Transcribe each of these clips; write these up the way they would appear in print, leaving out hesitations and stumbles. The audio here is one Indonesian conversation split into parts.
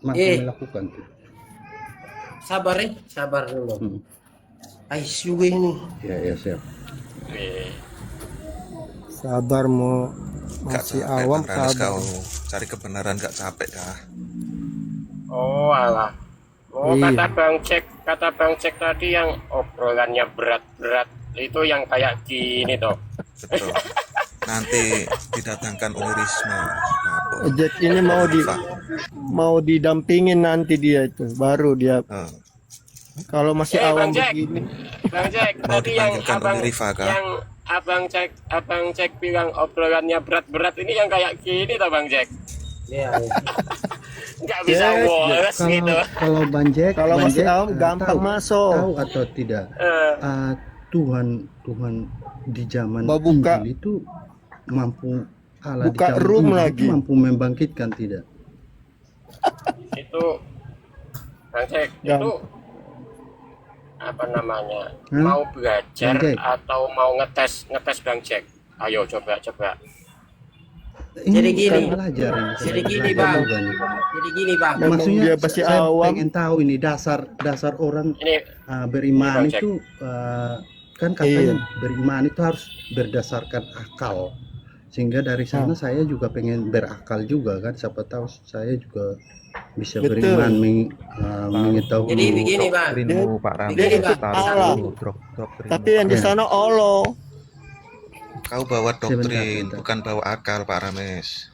mampu Eh, melakukan tuh. sabar sabar dulu. Hmm. Ais juga ini. Ya, ya, siap. Eh, Sabar mau Gak masih capek awam Bang Rames sabar. kau cari kebenaran gak capek kah? Oh alah. Oh Iya. kata Bang Cek tadi yang obrolannya berat-berat itu yang kayak gini toh. Betul. Nanti didatangkan Umi Risma apa Jack ini Khofifah. mau didampingin nanti dia itu baru dia Eh, kalau masih Bang awam Cek, begini. Bang Cek mau tadi dipanggilkan Umi Rifa kah? yang abang Cek bilang obrolannya berat-berat ini yang kayak gini toh Bang Cek. Iya. Nggak bisa Jack, Jack. woles gitu. Kalau Banjek, Kalau masih awam gampang tahu, masuk. tahu atau tidak? Eh, Tuhan Tuhan di zaman Mau buka Injil itu mampu, Allah di buka zaman room Injil itu lagi. mampu membangkitkan tidak? itu Bang Cek Gam- itu apa namanya? Hah? Mau belajar Bang Cek? atau mau ngetes Bang Cek? Ayo coba. Ini Jadi gini. bukan belajar ini, Jadi gini, belajar Bang. juga nih. Jadi gini Bang. Memang Maksudnya dia masih saya awam. pengen tahu ini dasar orang Ini beriman Bang Cek. itu kan katanya beriman itu harus berdasarkan akal, sehingga dari sana saya juga pengen berakal juga kan, siapa tahu saya juga bisa Betul. beriman mengetahui. Jadi begini Bang. Doktrinmu Pak Rames Begini, Bang. taruh Allah. dulu doktrinmu. Tapi yang di Ya. sana Allah. Kau bawa doktrin, Sebentar. bukan bawa akal Pak Rames.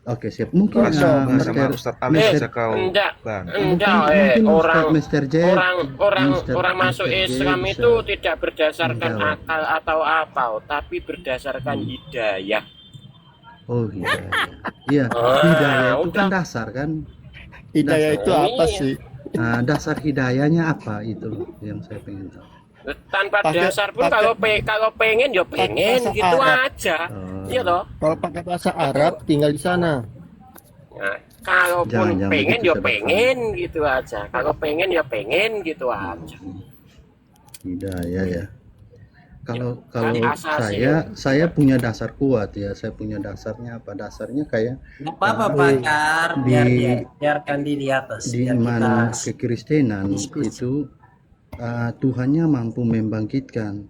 Oke, siap. Mungkin Masa sama Ustadz Ali Mister- aja kau enggak, Bang. mungkin orang Mr. Jack, orang masuk Mr. J Islam bisa itu tidak berdasarkan menjawab. akal atau apa, tapi berdasarkan hidayah. Oh, hidayah. Iya, Ah, hidayah itu kan udah. dasar kan. Hidayah itu apa Iya. sih? Dasar hidayahnya apa itu yang saya pengen tahu. Tanpa Pakai- dasar pun pakai- kalau pengen ya pengen bahasa gitu Arab. aja. Oh. Iya toh. Kalau pakai bahasa Arab tinggal di sana. Nah, kalaupun Jangan pengen begitu, ya sahabat pengen gitu aja. Kalau pengen ya pengen gitu aja. Hidayah ya. Kalau Dari asasi. saya punya dasar kuat ya. Saya punya dasarnya apa? Dasarnya kayak Nggak apa-apa Pakar, biarkan di atas. di Biar iman kita kekristenan diskusi. itu Tuhannya mampu membangkitkan.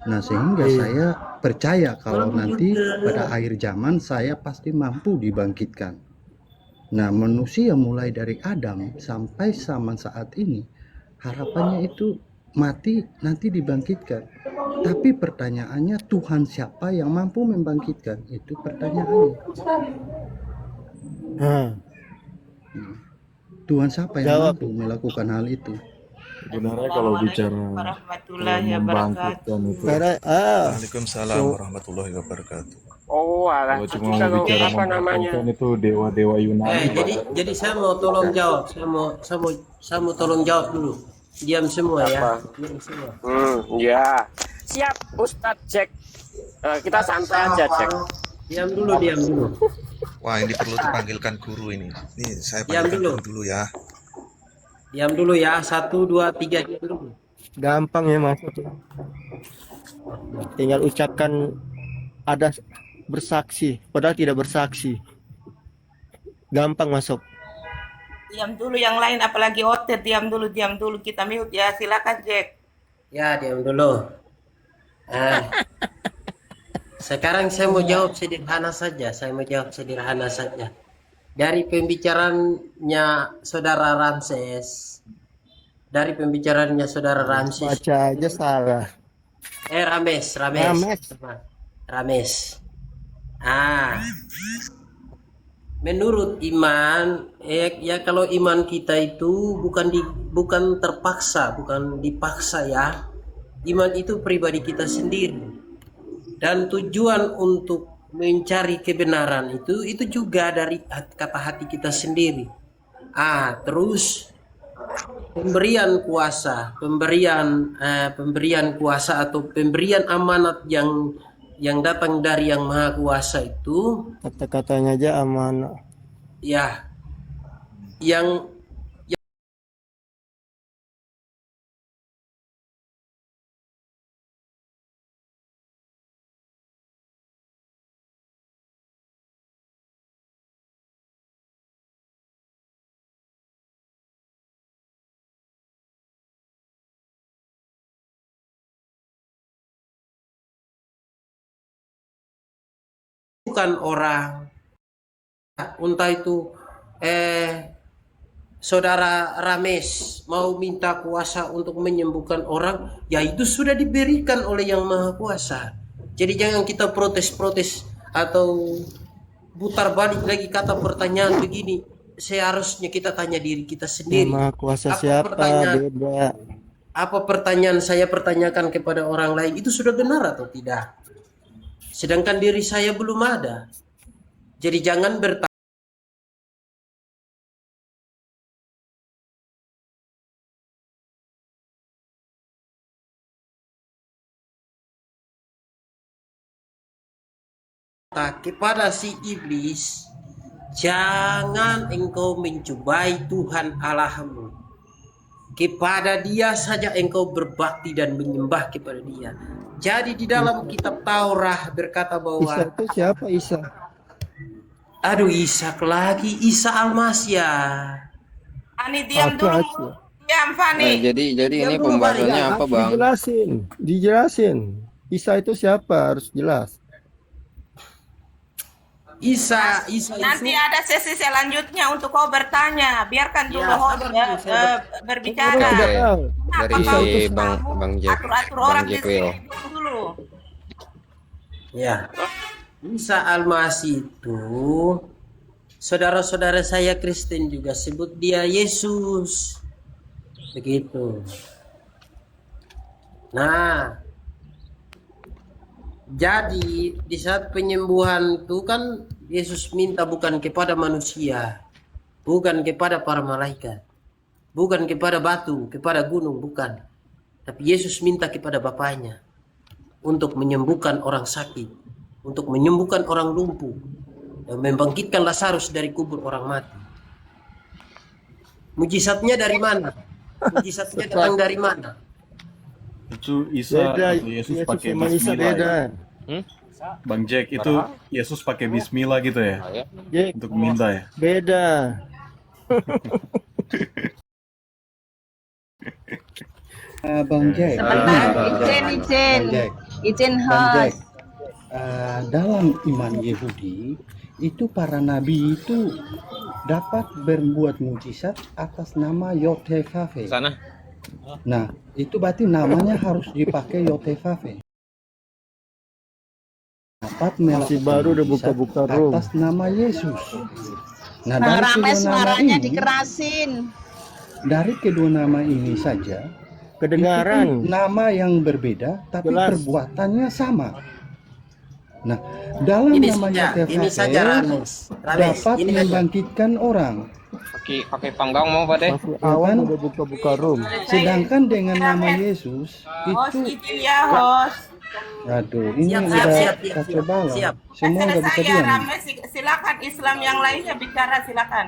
Nah, sehingga saya percaya kalau nanti pada akhir zaman saya pasti mampu dibangkitkan. Nah, manusia mulai dari Adam sampai zaman saat ini harapannya itu mati nanti dibangkitkan. Tapi pertanyaannya Tuhan siapa yang mampu membangkitkan? Itu pertanyaannya. Nah, Tuhan siapa yang Jawab. mampu melakukan hal itu? Sebenarnya kalau bicara warahmatullahi membangkitkan itu, karena Waalaikumsalam warahmatullahi wabarakatuh. Oh, alah. kalau cuma Kalau bicara apa namanya? membangkitkan itu dewa-dewa Yunani. Jadi saya mau tolong jawab. Saya mau tolong jawab dulu. Diam semua ya. Diam semua. Ya. Siap, Ustadz Jack. Kita santai aja, Jack. Diam dulu. Wah, ini perlu dipanggilkan guru ini. Nih, saya Diam panggilkan dulu. guru dulu ya. Diam dulu ya. 1, 2, 3 dulu. gampang ya masuk. Tinggal ucapkan ada bersaksi, padahal tidak bersaksi. Gampang masuk. Diam dulu yang lain, apalagi Otet, diam dulu kita mute ya. Silakan Jack. Ya, diam dulu. Sekarang saya mau jawab sederhana saja. Dari pembicaraannya Saudara Ramses. Baca aja salah. Rames. Menurut iman, ya kalau iman kita itu bukan terpaksa, bukan dipaksa ya. Iman itu pribadi kita sendiri. Dan tujuan untuk mencari kebenaran itu juga dari kata hati kita sendiri. Terus pemberian kuasa atau pemberian amanat yang datang dari Yang Maha Kuasa itu Kata-katanya aja amanah. ya yang orang, entah itu saudara Rames mau minta kuasa untuk menyembuhkan orang, ya itu sudah diberikan oleh Yang Maha Kuasa. Jadi jangan kita protes-protes atau putar balik lagi kata pertanyaan begini. Seharusnya kita tanya diri kita sendiri. Maha Kuasa Apa siapa? pertanyaan- Beda. Apa pertanyaan saya pertanyakan kepada orang lain itu sudah benar atau tidak? Sedangkan diri saya belum ada. Jadi jangan bertanya. Kepada si iblis, jangan engkau mencobai Tuhan Allahmu. Kepada dia saja engkau berbakti dan menyembah kepada dia. Jadi di dalam kitab Taurat berkata Isa bahwa itu siapa Isa? aduh Ishak lagi, Isa Almasya. Fani diam Apa dulu. aja? Diam Fani. Jadi ini pembahasannya apa, Bang? Dijelasin. Isa itu siapa? Harus jelas. Isa Nanti itu ada sesi selanjutnya untuk kau bertanya. Biarkan dulu Ya, host sabar dulu, saya berbicara. Orang tidak tahu. Dari Bang Jack, Atur-atur Bang orang Jack di Will. sini dulu. ya. Isa Almasih itu saudara-saudara saya Kristen juga sebut dia Yesus. Begitu. Nah, jadi di saat penyembuhan itu kan Yesus minta bukan kepada manusia, bukan kepada para malaikat, bukan kepada batu, kepada gunung, bukan. Tapi Yesus minta kepada Bapaknya untuk menyembuhkan orang sakit, untuk menyembuhkan orang lumpuh, dan membangkitkan Lazarus dari kubur orang mati. Mujizatnya dari mana? Mujizatnya datang dari mana? Itu Isa Beda. atau Yesus pakai sama Isa Bismillah beda. ya? Bang Jack, itu Yesus pakai Bismillah gitu ya? Jack, Untuk minta ya? beda. Bang Jack, Sebentar, Bang Jack. Ijen, Bang Jack. Ijen Bang Jack, host. dalam iman Yahudi itu para nabi itu dapat berbuat mujizat atas nama Yotevave. Sana. Nah, itu berarti namanya harus dipakai Yotevave. Dapat Masih melakukan baru udah mujizat buka-buka room. atas nama Yesus. Nah, Bang dari Rames kedua nama suaranya ini, dikerasin. dari kedua nama ini saja, Kedengaran. itu nama yang berbeda, tapi Jelas. perbuatannya sama. Nah, dalam Ini nama saja Yotevave Rames. dapat Ini saja. membangkitkan orang. Pakai panggang mau Pak Teh? Masih awal udah buka-buka room. Sedangkan dengan nama Yesus Host itu, izin ya host. aduh, ini Siap, udah siap. kacau balau. Siap. Semua nggak bisa Selesai ya diam. Rames, silakan Islam yang lainnya bicara silakan.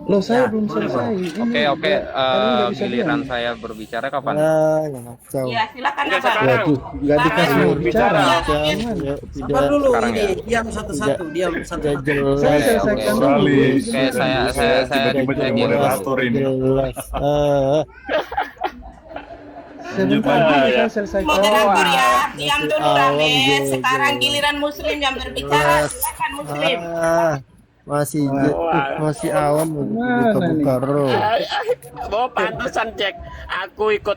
Loh, saya Ya, belum boleh, selesai. Ini Oke, nggak- kalian nggak bisa giliran diam. saya berbicara kapan? Kacau. Ya silakan Enggak, Abang. sekarang. Waduh, nggak dikasih mau bicara. Jangan, ya, Sabar tidak dulu, Sekarang ini ya. diam satu-satu, diam tidak satu-satu. jelas. Saya selesaikan dulu. Kali. Kayak saya Tiba-tiba jadi moderator ini. Jelas. Sebentar dulu saya selesaikan. Moderator ya, diam dulu Awam Rames. juga. Sekarang giliran Muslim yang berbicara. Jelas. Silakan Muslim. Masih awam buka-buka room. Oh, pantesan Jack. Aku ikut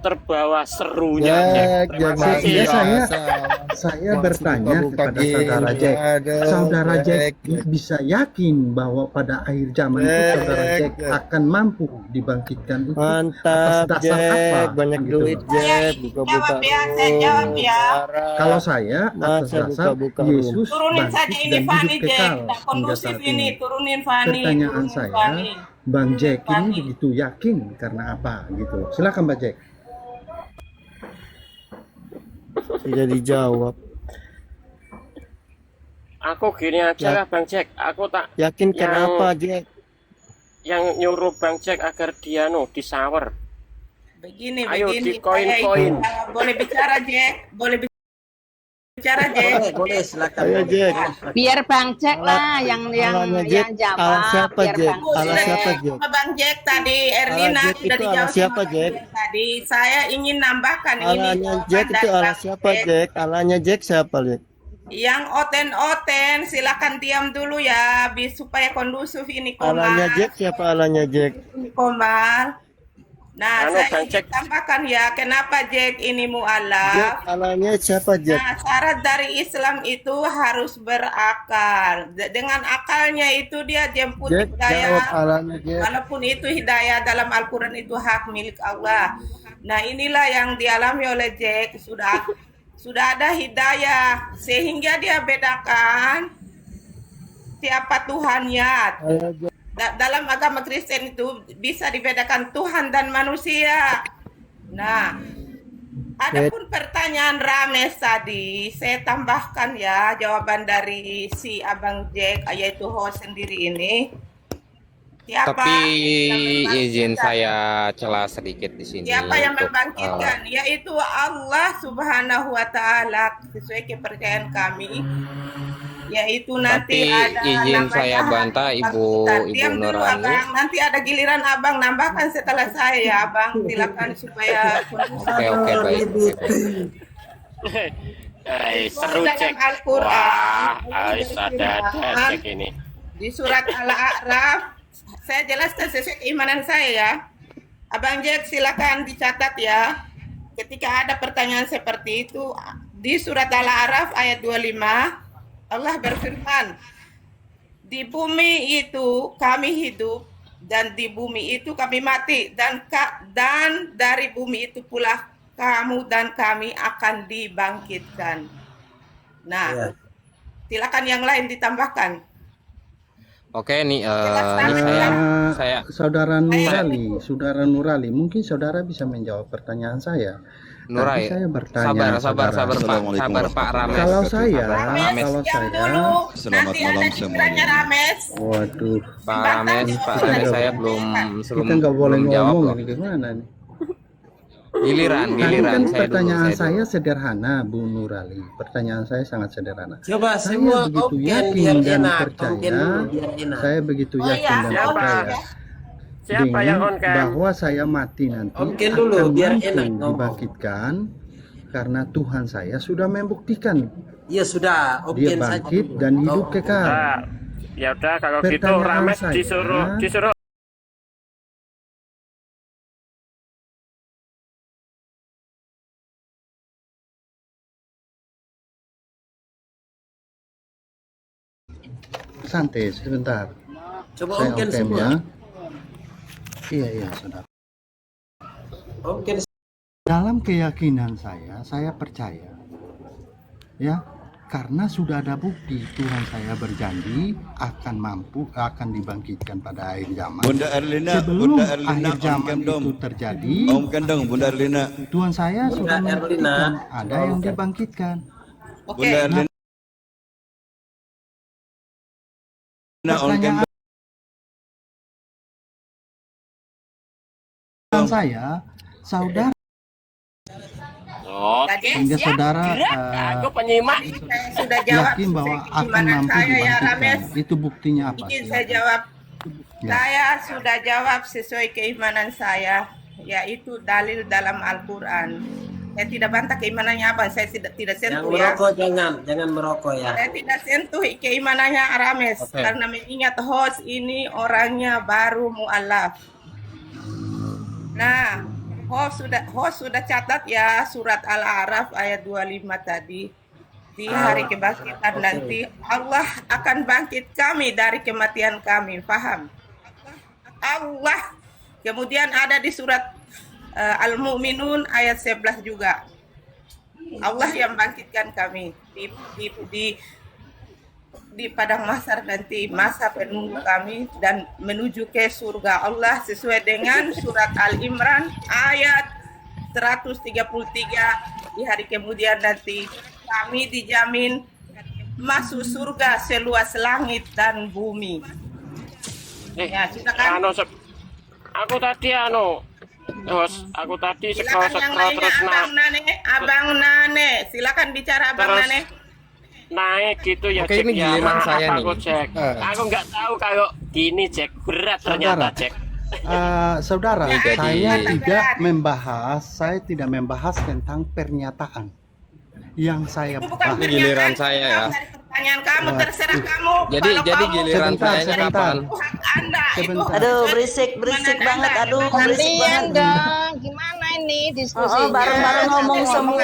terbawa serunya Jack. Jack, Terima kasih. Ya, jangan saya bertanya kepada saudara Jack. Saudara Jack bisa yakin bahwa pada akhir zaman itu Jack, saudara Jack Jack. akan mampu dibangkitkan itu Mantap, atas dasar Jack. apa? Banyak Gitu duit, loh. Jack. Buka-buka Jawab ya, saya jawab ya. Kalau saya atas Masa dasar buka-buka Yesus Turunin saja bangkit ini dan Fani hidup Jack. kekal Tak hingga kondusif saat ini. ini. Turunin Fani. Pertanyaan Turunin saya, Fani. Bang Jack ini Fani. begitu yakin karena apa gitu? Silakan Bang Jack. tidak dijawab. Aku gini aja Ya. lah Bang Jack. Aku tak Yakin Yang- kenapa, Jack? yang nyuruh Bang Jack agar dia disawer. Begini, Ayo, begini. dikoin-koin. Saya boleh bicara, Jack. Boleh bicara, Jack. Boleh silakan. Ayo, Jack. Biar Bang Jack lah yang Alanya Jack, jawab. alas siapa, Biar Jack? Bang Alas Jack. siapa, Jack? Sama Bang Jack tadi, Erlina Jack sudah itu dijawab alas siapa, sama Bang Jack? Tadi saya ingin nambahkan ini. Alanya Jack itu jawaban alas dari siapa, Bang Jack? Alanya Jack siapa, Jack? Yang oten-oten silakan diam dulu ya, supaya kondusif ini Alanya Komal. Jack siapa alanya Jack? Ini Komal. Nah, Anu, saya Bang ingin Jack. tambahkan ya, kenapa Jack ini Jack mu'alaf? alanya siapa Jack? Nah, syarat dari Islam itu harus berakal. Dengan akalnya itu dia jemput Jack jawab hidayah. alanya Jack. Walaupun itu hidayah dalam Al-Quran itu hak milik Allah. Nah, inilah yang dialami oleh Jack. Sudah ada hidayah sehingga dia bedakan siapa Tuhannya. Ayo, Jack. Dalam agama Kristen itu bisa dibedakan Tuhan dan manusia. Nah, adapun pertanyaan Rames tadi, saya tambahkan ya jawaban dari si Abang Jack, yaitu host sendiri ini. Siapa Tapi yang izin membangkitkan? saya celah sedikit di sini Siapa yang untuk membangkitkan? Yaitu Allah Subhanahu wa Ta'ala, sesuai kepercayaan kami. Yaitu nanti tapi ada izin namanya saya bantah kebangkitan. Ibu Diam dulu Nurani. Abang, nanti ada giliran Abang nambahkan setelah saya ya Abang. Silakan supaya Oke baik. Oke, baik. Seru dalam cek. Al-Quran. Wah, ada cek ini. Di surat Al-A'raf, saya jelaskan sesuai keimanan saya ya. Abang Jack silakan dicatat ya. Ketika ada pertanyaan seperti itu, di surat Al-A'raf ayat 25, Allah berfirman, di bumi itu kami hidup dan di bumi itu kami mati dan dari bumi itu pula kamu dan kami akan dibangkitkan. Nah, silakan yang lain ditambahkan. Oke nih Jelaskan ini ya. saya Saudara Nurali, mungkin saudara bisa menjawab pertanyaan saya. Nurai. Tadi saya bertanya, Sabar Pak Rames. Kalau saya, Rames, kalau diam saya, dulu. Selamat Nanti malam ada gilirannya Rames. waduh, Pak Rames saya belum kita nggak boleh jawab ngomong loh. ini gimana nih? Giliran Tadi kan saya pertanyaan dulu. saya sederhana, Bu Nurali. Pertanyaan saya sangat sederhana. Coba Saya semua begitu open yakin biar dan enak. percaya. Open dulu biar enak. Saya begitu Oh yakin iya, dan siapa? percaya Siapa yang dengan on cam? bahwa saya mati nanti Open dulu, akan biar mampu enak ngomong. dibangkitkan karena Tuhan saya sudah membuktikan Iya sudah, dia open saja. bangkit dan hidup kekal. Nah, ya udah kalau gitu Pertanyaan Rames saya- disuruh Santai sebentar. coba Saya open open semua. ya. Iya saudara. Open Dalam keyakinan saya percaya ya, karena sudah ada bukti Tuhan saya berjanji akan dibangkitkan pada akhir zaman. Bunda Erlina, Sebelum Bunda Erlina, akhir zaman Om Kendong. itu terjadi, Om Kendong, Bunda Erlina. Tuhan saya sudah Bunda Erlina. membuktikan ada yang dibangkitkan. Oke. Bunda Erlina, Om Pertanyaan Kendong. saya, saudara, Oh, Jadi, sehingga siap. saudara aku penyimak. Saya sudah jawab yakin bahwa sesuai akan keimanan mampu saya ya dibangkitkan. Rames. Itu buktinya apa? Izin saya Silakan. jawab. Ya. Saya sudah jawab sesuai keimanan saya, yaitu dalil dalam Al-Quran. Saya tidak bantah keimanannya apa, saya tidak Yang sentuh ya. merokok jangan merokok ya. Saya tidak sentuh keimanannya Rames, Oke. karena mengingat host ini orangnya baru mu'alaf. Nah, host sudah catat ya surat Al-A'raf ayat 25 tadi. Di hari kebangkitan Oke. nanti Allah akan bangkit kami dari kematian kami, paham? Allah. Kemudian ada di surat Al-Mu'minun ayat 11 juga. Allah yang bangkitkan kami di padang mahsyar nanti, masa penunggu kami dan menuju ke surga Allah sesuai dengan surat Al-Imran ayat 133. Di hari kemudian nanti kami dijamin masuk surga seluas langit dan bumi. Ya, silakan. Aku tadi aku tadi Silakan yang lainnya, terus Abang Nane, silakan bicara Abang Terus- Nane. naik gitu ya. Oke, Cek. ini Ya, giliran maaf saya nih. aku cek. Aku nggak tahu kalau gini cek berat ternyata Saudara. cek. Saudara, Ya, saya jadi- tidak membahas tentang pernyataan. yang saya Itu bukan Ini giliran pernyataan, saya ya. dari pertanyaan kamu, terserah kamu. Jadi Kalau kamu giliran Sebentar, saya sebentar. kapan? itu hak Anda. Sebentar. Aduh, berisik banget. Aduh, berisik Gantian banget. dong, gimana ini diskusinya? bareng-bareng ngomong semua.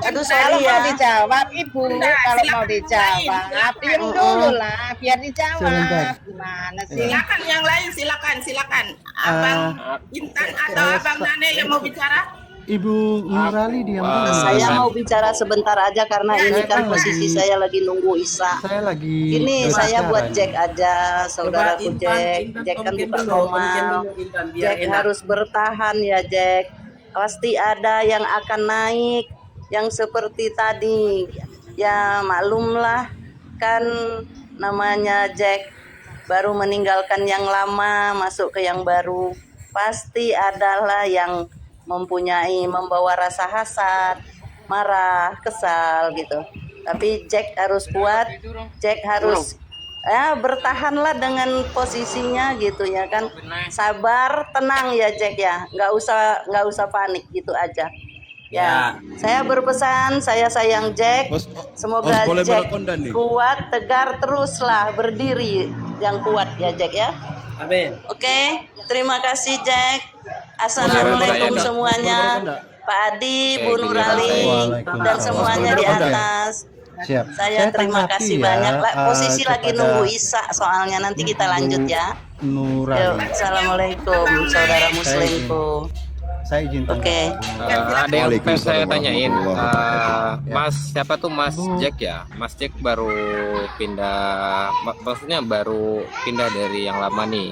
Aduh, sorry Kalau mau ya. dijawab Ibu, Enggak, kalau mau silakan dijawab, silakan. diem dulu lah, biar dijawab. Sebentar. Gimana sih? Silakan yang lain, silakan. Abang Intan atau Abang Nane yang mau bicara? Ibu Nurali diam dulu. Saya mau bicara sebentar aja karena ini kan posisi saya lagi nunggu Isa. Saya lagi Ini saya berbicara buat nih. Jack aja, saudaraku Jack. Jack kan buka formal. Jack harus bertahan ya Jack. Pasti ada yang akan naik, yang seperti tadi. Ya maklumlah, kan namanya Jack baru meninggalkan yang lama, masuk ke yang baru. Pasti adalah yang membawa rasa hasad, marah, kesal gitu. Tapi Jack harus kuat, Jack harus bertahanlah dengan posisinya gitu ya kan. Sabar, tenang ya Jack ya. Nggak usah panik gitu aja. Ya, saya berpesan, saya sayang Jack. Semoga boleh Jack berkondan nih. kuat, tegar teruslah berdiri yang kuat ya Jack ya. Amin. Oke, terima kasih Jack. Assalamualaikum Giliran saya, semuanya. Pak Adi, Bu Oke, Nurali, Waalaikumsalam. dan semuanya di atas. Siap. Saya terima tanggapi kasih ya, banyak. Posisi lagi kepada nunggu Isa soalnya, nanti kita lanjut ya. Yuk, Nurali. Assalamualaikum saudara muslimku. Saya izin Oke. Ada yang pengen saya tanyain. warahmatullahi Mas siapa tuh Mas Jack ya? Mas Jack baru pindah, maksudnya baru pindah dari yang lama nih.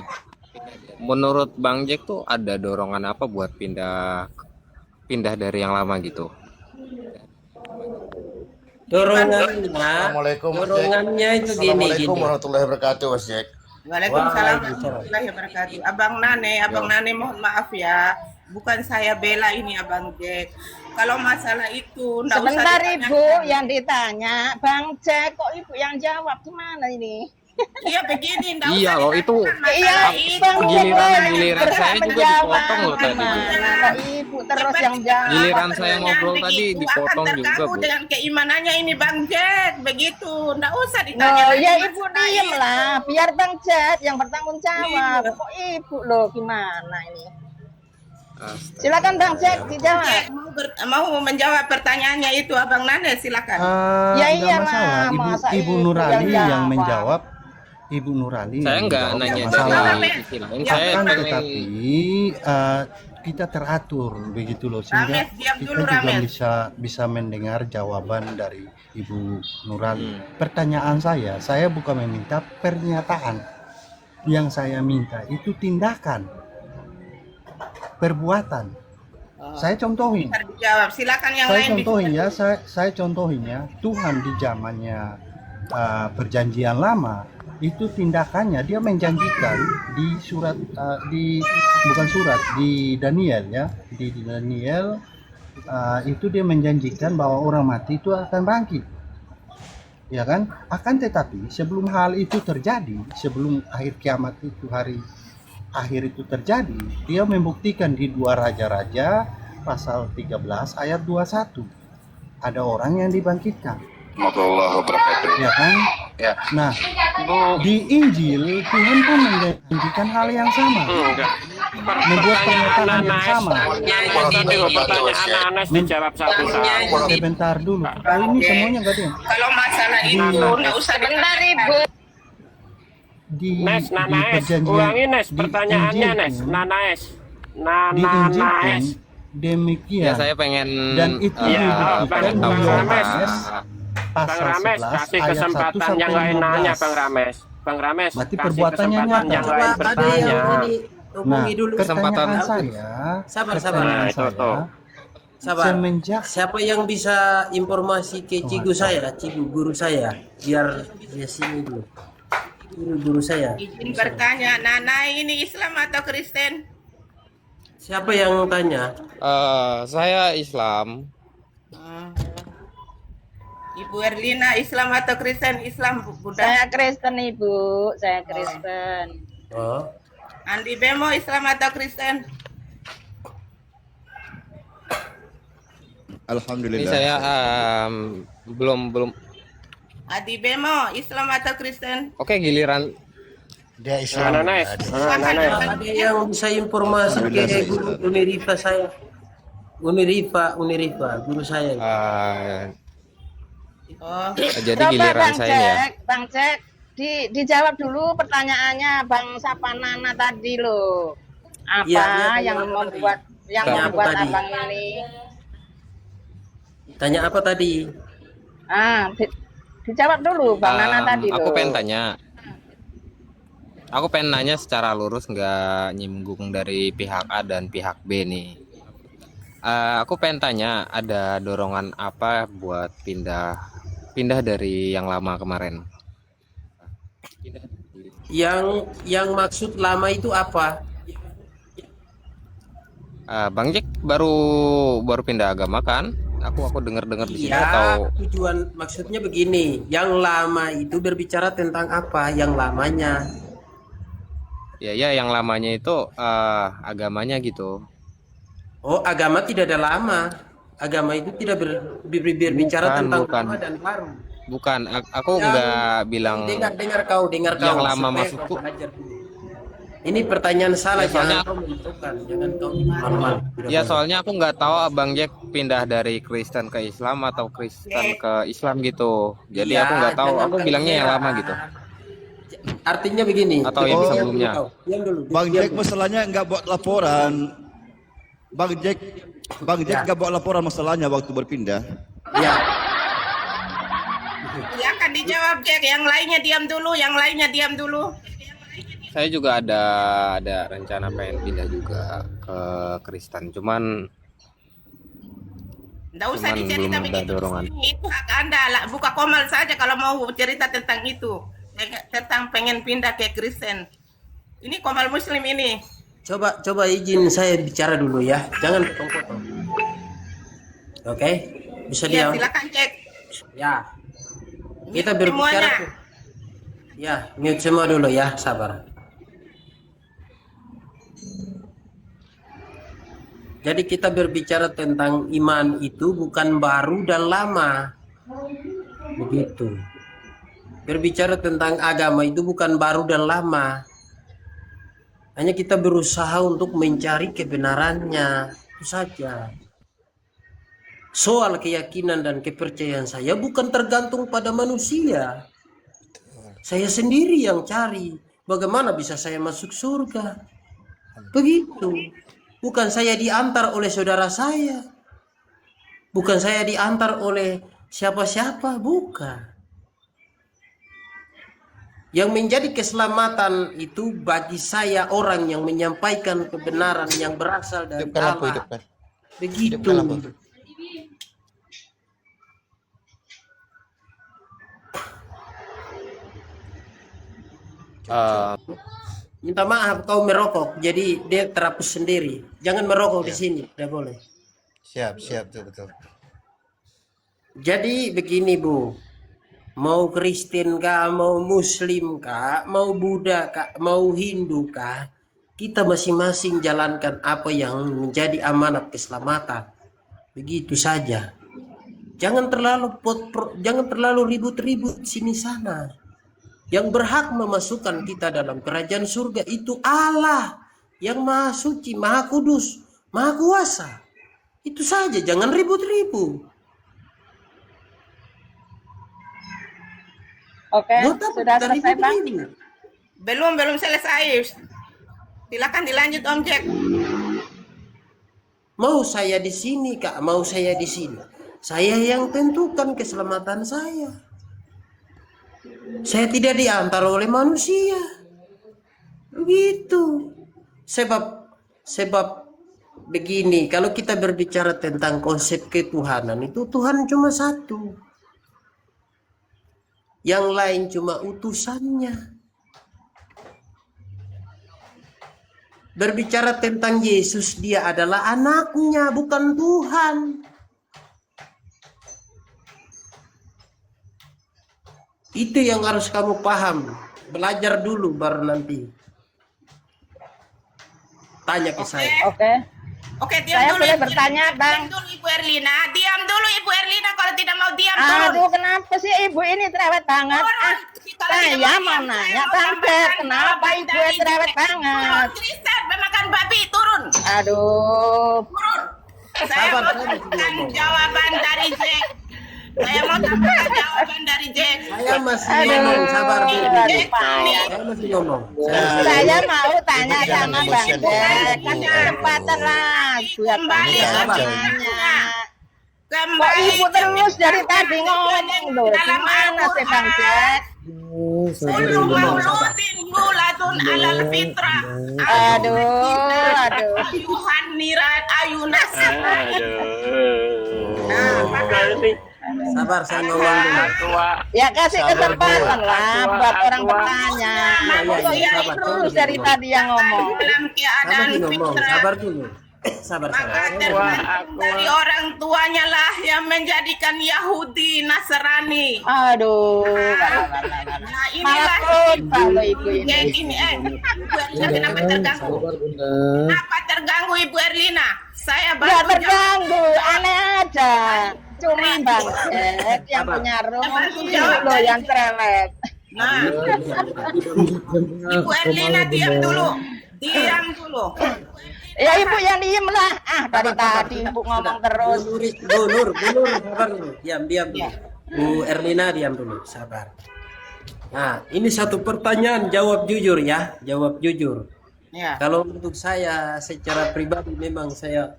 Menurut Bang Jack tuh ada dorongan apa buat pindah dari yang lama gitu? Dorongannya itu gini. warahmatullahi wabarakatuh, Mas Jack. Waalaikumsalam warahmatullahi wabarakatuh. Abang Nane, mohon maaf ya. Bukan saya bela ini Abang Jack. Kalau masalah itu nggak usah Sebentar ditanyakan. Ibu yang ditanya, Bang Jack kok Ibu yang jawab gimana ini? Iya begini, nggak Iya usah loh, itu ditanyakan Iya, masalah itu. Bang Jack giliran berhak saya juga menjawab. dipotong loh tadi. Gimana? Kok Ibu terus yang jawab? Giliran saya ngobrol Pertanyaan tadi begitu dipotong akan juga, terganggu Bu. dengan keimanannya ini Bang Jack, begitu. Nggak usah ditanya. No, lagi ya masalah Ibu diem itu. lah, biar Bang Jack yang bertanggung jawab. Iya. Kok Ibu loh gimana ini? Silakan Bang Jack dijawab. Jack, mau menjawab pertanyaannya itu Abang Nane, silakan. Ya Nggak iyalah, masalah. masa Ibu Ibu Nurali yang yang jawab. menjawab. Ibu Nurali Saya yang nggak menjawab, nanya nggak masalah. dari sisi lain. Saya Akan pengen tetapi kita teratur begitu loh sehingga Rames, diam kita dulu, juga Rames. bisa mendengar jawaban dari Ibu Nurali. Pertanyaan saya bukan meminta pernyataan. Yang saya minta itu tindakan, perbuatan. Saya contohin. Bisa dijawab. Silakan yang Saya lain contohin bisa. ya, saya contohin ya. Tuhan di zamannya perjanjian lama itu tindakannya dia menjanjikan di surat di Daniel ya, di Daniel itu dia menjanjikan bahwa orang mati itu akan bangkit, ya kan? Akan tetapi sebelum hal itu terjadi, sebelum akhir kiamat itu hari akhir itu terjadi, dia membuktikan di 2 Raja-Raja pasal 13 ayat 21 ada orang yang dibangkitkan. Ya kan? Ya. Nah, di Injil Tuhan pun menjanjikan hal yang sama, membuat pernyataan yang sama. Pertanyaan Anas dijawab satu-satu. Sebentar dulu, ini semuanya nggak ada. Kalau masalah itu nggak usah Sebentar ditanyakan. Ibu. Di Nes, di Nanaes, perjanjian ulangi Nes, di pertanyaannya Injil Nes, pun- Nanaes, di Injil pun Nanaes. demikian. Ya saya pengen Dan itu dibuktikan Bang di Rames. Yohanes Bang pasal Rames 11 kasih ayat 1 kesempatan yang sampai lain nanya 15. Bang Rames. Bang Rames Berarti kasih perbuatannya kesempatan nyata. yang lain bertanya. Nah, Kesempatan. pertanyaan saya, Sabar. pertanyaan Nah, itu saya, tuh. Sabar. semenjak Siapa yang bisa informasi ke cigu saya, cigu guru saya, biar ya sini dulu. Guru saya. Izin bertanya, Nana ini Islam atau Kristen? Siapa yang tanya? Saya Islam. Ibu Erlina Islam atau Kristen? Islam, Bunda. Saya Kristen Ibu, saya Kristen. Oh. Andi Bemo Islam atau Kristen? Ini Alhamdulillah. saya belum. Adi Bemo, Islam atau Kristen? Oke, giliran Dia Islam. Nanes. Ada yang bisa informasi ke guru Unirifa saya. Unirifa, guru saya. Oh, Jadi Coba giliran Bang saya nih ya. Jack, Bang Jack, dijawab dulu pertanyaannya Bang Sapanana tadi loh. Apa Iya, yang apa membuat Tanya apa membuat tadi? abang ini? Tanya apa tadi? Dijawab dulu Bang Nana tadi loh. Aku pengen tanya. Aku pengen nanya secara lurus, nggak nyinggung dari pihak A dan pihak B nih. Aku pengen tanya, ada dorongan apa buat pindah dari yang lama kemarin? Yang maksud lama itu apa? Bang Jack baru pindah agama kan? Aku dengar di sini atau Tujuan maksudnya begini. Yang lama itu berbicara tentang apa? Yang lamanya. ya yang lamanya itu agamanya gitu. Oh, agama tidak ada lama. Agama itu tidak berbicara tentang Bukan. lama dan baru. Bukan, aku nggak bilang Dengar kau. yang lama supaya maksudku. kau belajar dulu. Ini pertanyaan salah, Ya, soalnya- jangan kau menentukan, jangan kau malu-malu. Tidak Ya boleh. soalnya aku nggak tahu Abang Jack pindah dari Kristen ke Islam atau Kristen ke Islam gitu. Jadi Iya, aku nggak tahu. jangan Aku bilangnya yang lama gitu. Artinya begini. Atau yang diam sebelumnya. dulu kau, diam dulu. Bang diam Jack dulu. masalahnya nggak buat laporan. Bang Jack nggak buat laporan masalahnya waktu berpindah. Ya. silakan dijawab Jack. Yang lainnya diam dulu. Saya juga ada rencana pengen pindah juga ke Kristen. Cuman Nggak usah Cuman dicerita belum ada begitu. dorongan. Itu hak Anda lah. Buka komal saja kalau mau cerita tentang itu. Tentang pengen pindah ke Kristen. Ini komal Muslim ini. Coba izin saya bicara dulu ya. Jangan potong-potong. Oke? Bisa Iya, diam. silakan cek. Ya. Kita berbicara. Semuanya. Ya, mute semua dulu ya, sabar. Jadi kita berbicara tentang iman itu bukan baru dan lama. Begitu. Berbicara tentang agama itu bukan baru dan lama. Hanya kita berusaha untuk mencari kebenarannya. Itu saja. Soal keyakinan dan kepercayaan saya bukan tergantung pada manusia. Saya sendiri yang cari. Bagaimana bisa saya masuk surga? Begitu. Bukan saya diantar oleh saudara saya. Bukan saya diantar oleh siapa-siapa. Bukan. Yang menjadi keselamatan itu bagi saya orang yang menyampaikan kebenaran yang berasal dari Allah. Begitu. Minta maaf kau merokok, jadi dia terhapus sendiri. Jangan merokok di sini, tidak boleh. Siap, betul. Jadi begini Bu, mau Kristen kah, mau Muslim kah, mau Buddha kah, mau Hindu kah, kita masing-masing jalankan apa yang menjadi amanat keselamatan. Begitu saja. Jangan terlalu ribut-ribut sini sana. Yang berhak memasukkan kita dalam kerajaan surga itu Allah yang Maha Suci, Maha Kudus, Maha Kuasa. Itu saja, jangan ribut-ribut. Oke, Buat apa sudah kita selesai Bang? ribut-ribut? Belum selesai. Silakan dilanjut Om Jack. Mau saya di sini Kak, mau saya di sini. Saya yang tentukan keselamatan saya. Saya tidak diantar oleh manusia. Begitu. Sebab begini, kalau kita berbicara tentang konsep ketuhanan itu Tuhan cuma satu. Yang lain cuma utusannya. Berbicara tentang Yesus, dia adalah anaknya, bukan Tuhan. Itu yang harus kamu paham. Belajar dulu baru nanti tanya ke saya. Oke. Oke, diam Saya dulu. boleh Ibu bertanya, Erlina. Bang? Diam dulu Ibu Erlina. Diam dulu Ibu Erlina. Kalau tidak mau diam turun. Aduh, kenapa sih ibu ini cerewet banget? Turun. Kalau tidak Saya diam, mau saya nanya mau Bang Jack, tambahkan kenapa jawaban ibu dari cerewet Jack. banget? Turun, Kristen memakan babi, turun. Aduh, Turun. Saya mau tambahkan jawaban dari Jack. Saya mau tambahkan jawaban dari Jack. Saya masih Aduh, ngomong, sabar dulu. aduh, payah. Saya masih ngomong. Saya mau tanya sama Bang Jack, kasih kesempatan lah buat Kembali saya ke nanya. Kok Kembali ibu terus dari tadi ngomong loh, gimana sih Bang Jack? Kullu mauludin yuladun alal fitrah. Aduh. Ayuhan nirat ayunas. Sabar, saya ngomong dulu. Ya kasih kesempatan lah buat orang bertanya. Kok Iya, ibu terus dari tadi yang ngomong? Dalam Sabar keadaan dulu ngomong, fitrah. sabar dulu. Sabar. Maka tergantung dari orang tuanya lah yang menjadikan Yahudi Nasrani. Aduh. Nah inilah Kalau ibu Jack ini. ini. Ibu Erlina kenapa terganggu? Kenapa terganggu Ibu Erlina? Saya Gak baru terganggu, aneh aja. Cuma Bang Jack yang punya rumah loh yang cerewet. Nah, Ibu Erlina diam dulu. Diam dulu. Ya ibu yang diem lah. Dari tadi ibu ngomong terus. Bu Nur, sabar dulu. Diam dulu. Bu Erlina diam dulu, sabar. Nah, ini satu pertanyaan, jawab jujur ya, jawab jujur. Ya. Kalau untuk saya secara pribadi memang saya,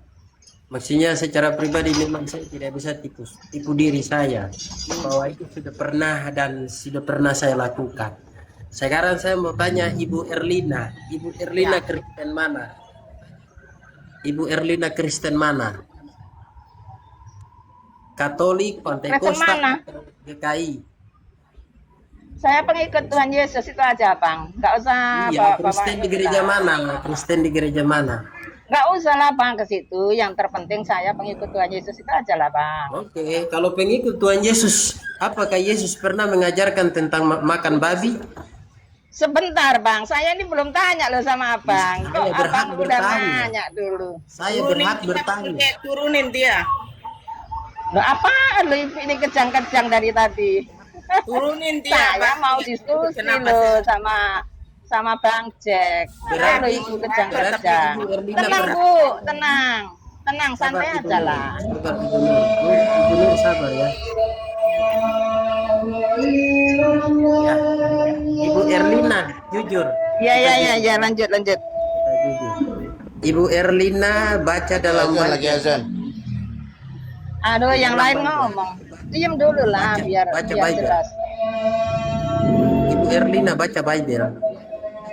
maksudnya secara pribadi memang saya tidak bisa tipu diri saya bahwa itu sudah pernah dan sudah pernah saya lakukan. Sekarang saya mau tanya Ibu Erlina Kristen mana? Ibu Erlina Kristen mana? Katolik, Kristen mana? Pantekosta, GKI. Saya pengikut Tuhan Yesus itu aja Bang. Gak usah Iya, Kristen di gereja mana? Kristen di gereja mana? Gak usah lah Bang ke situ. Yang terpenting saya pengikut Tuhan Yesus itu aja lah Bang. Oke, kalau pengikut Tuhan Yesus, apakah Yesus pernah mengajarkan tentang makan babi? Sebentar Bang, saya ini belum tanya loh sama Abang. Kok Saya berhak Abang udah bertanya. nanya dulu. Saya berhak bertanya. Turunin dia. Loh apa lo ibu ini kejang-kejang dari tadi? Turunin dia. Saya Bang. mau diskusi Kenapa loh sih? sama Bang Jack. Lo ibu kejang-kejang. Ibu Erlina Tenang berhak. Bu, tenang santai Ibu aja Nur. lah. Sabar Ibu Nur. Ibu Nur sabar ya. Ya. Ibu Erlina, jujur. Ya lanjut. Kita jujur. Ibu Erlina baca dalam Bible. Aduh yang lain ngomong. Diam dulu lah biar baca biar Bible. jelas. Ibu Erlina baca Bible.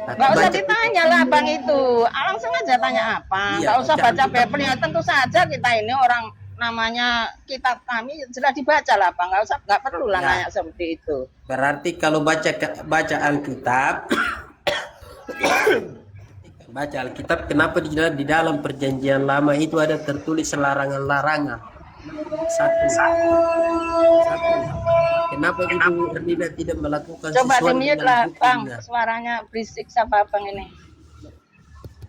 Gak usah ditanya lah Bang itu. Langsung aja tanya apa. Iya, Gak usah jangan baca kita- Bible ya tentu saja kita ini orang namanya kitab kami sudah dibaca lah Bang. Gak perlu lah Ya. nanya seperti itu. Berarti kalau baca Alkitab, baca Alkitab, kenapa di dalam perjanjian lama itu ada tertulis larangan-larangan? Satu. Kenapa Ibu Erlina tidak melakukan Coba sesuatu di-mute dengan lah Bang. buktinya? Suaranya berisik siapa Bang ini.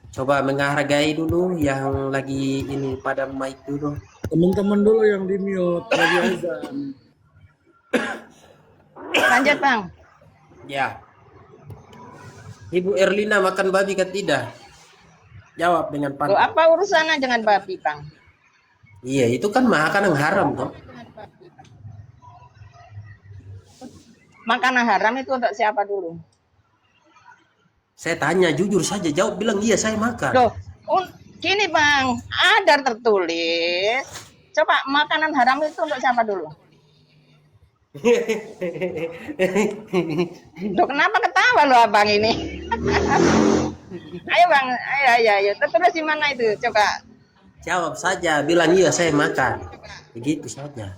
Coba menghargai dulu yang lagi ini pada mic dulu. Teman-teman dulu yang di mute lagi azan. Lanjut Bang. Ya. Ibu Erlina makan babi kan tidak? Jawab dengan Loh, pantang. apa urusannya dengan babi Bang? Iya, itu kan makanan haram toh. Makanan haram itu untuk siapa dulu? Saya tanya jujur saja, jawab bilang iya saya makan. Loh, gini Bang, ada tertulis. Coba makanan haram itu untuk siapa dulu? Loh, kenapa ketawa lo Abang ini? Ayo Bang, ayo. Tertulis di mana itu? Coba. Jawab saja, bilang iya saya makan. Begitu saja.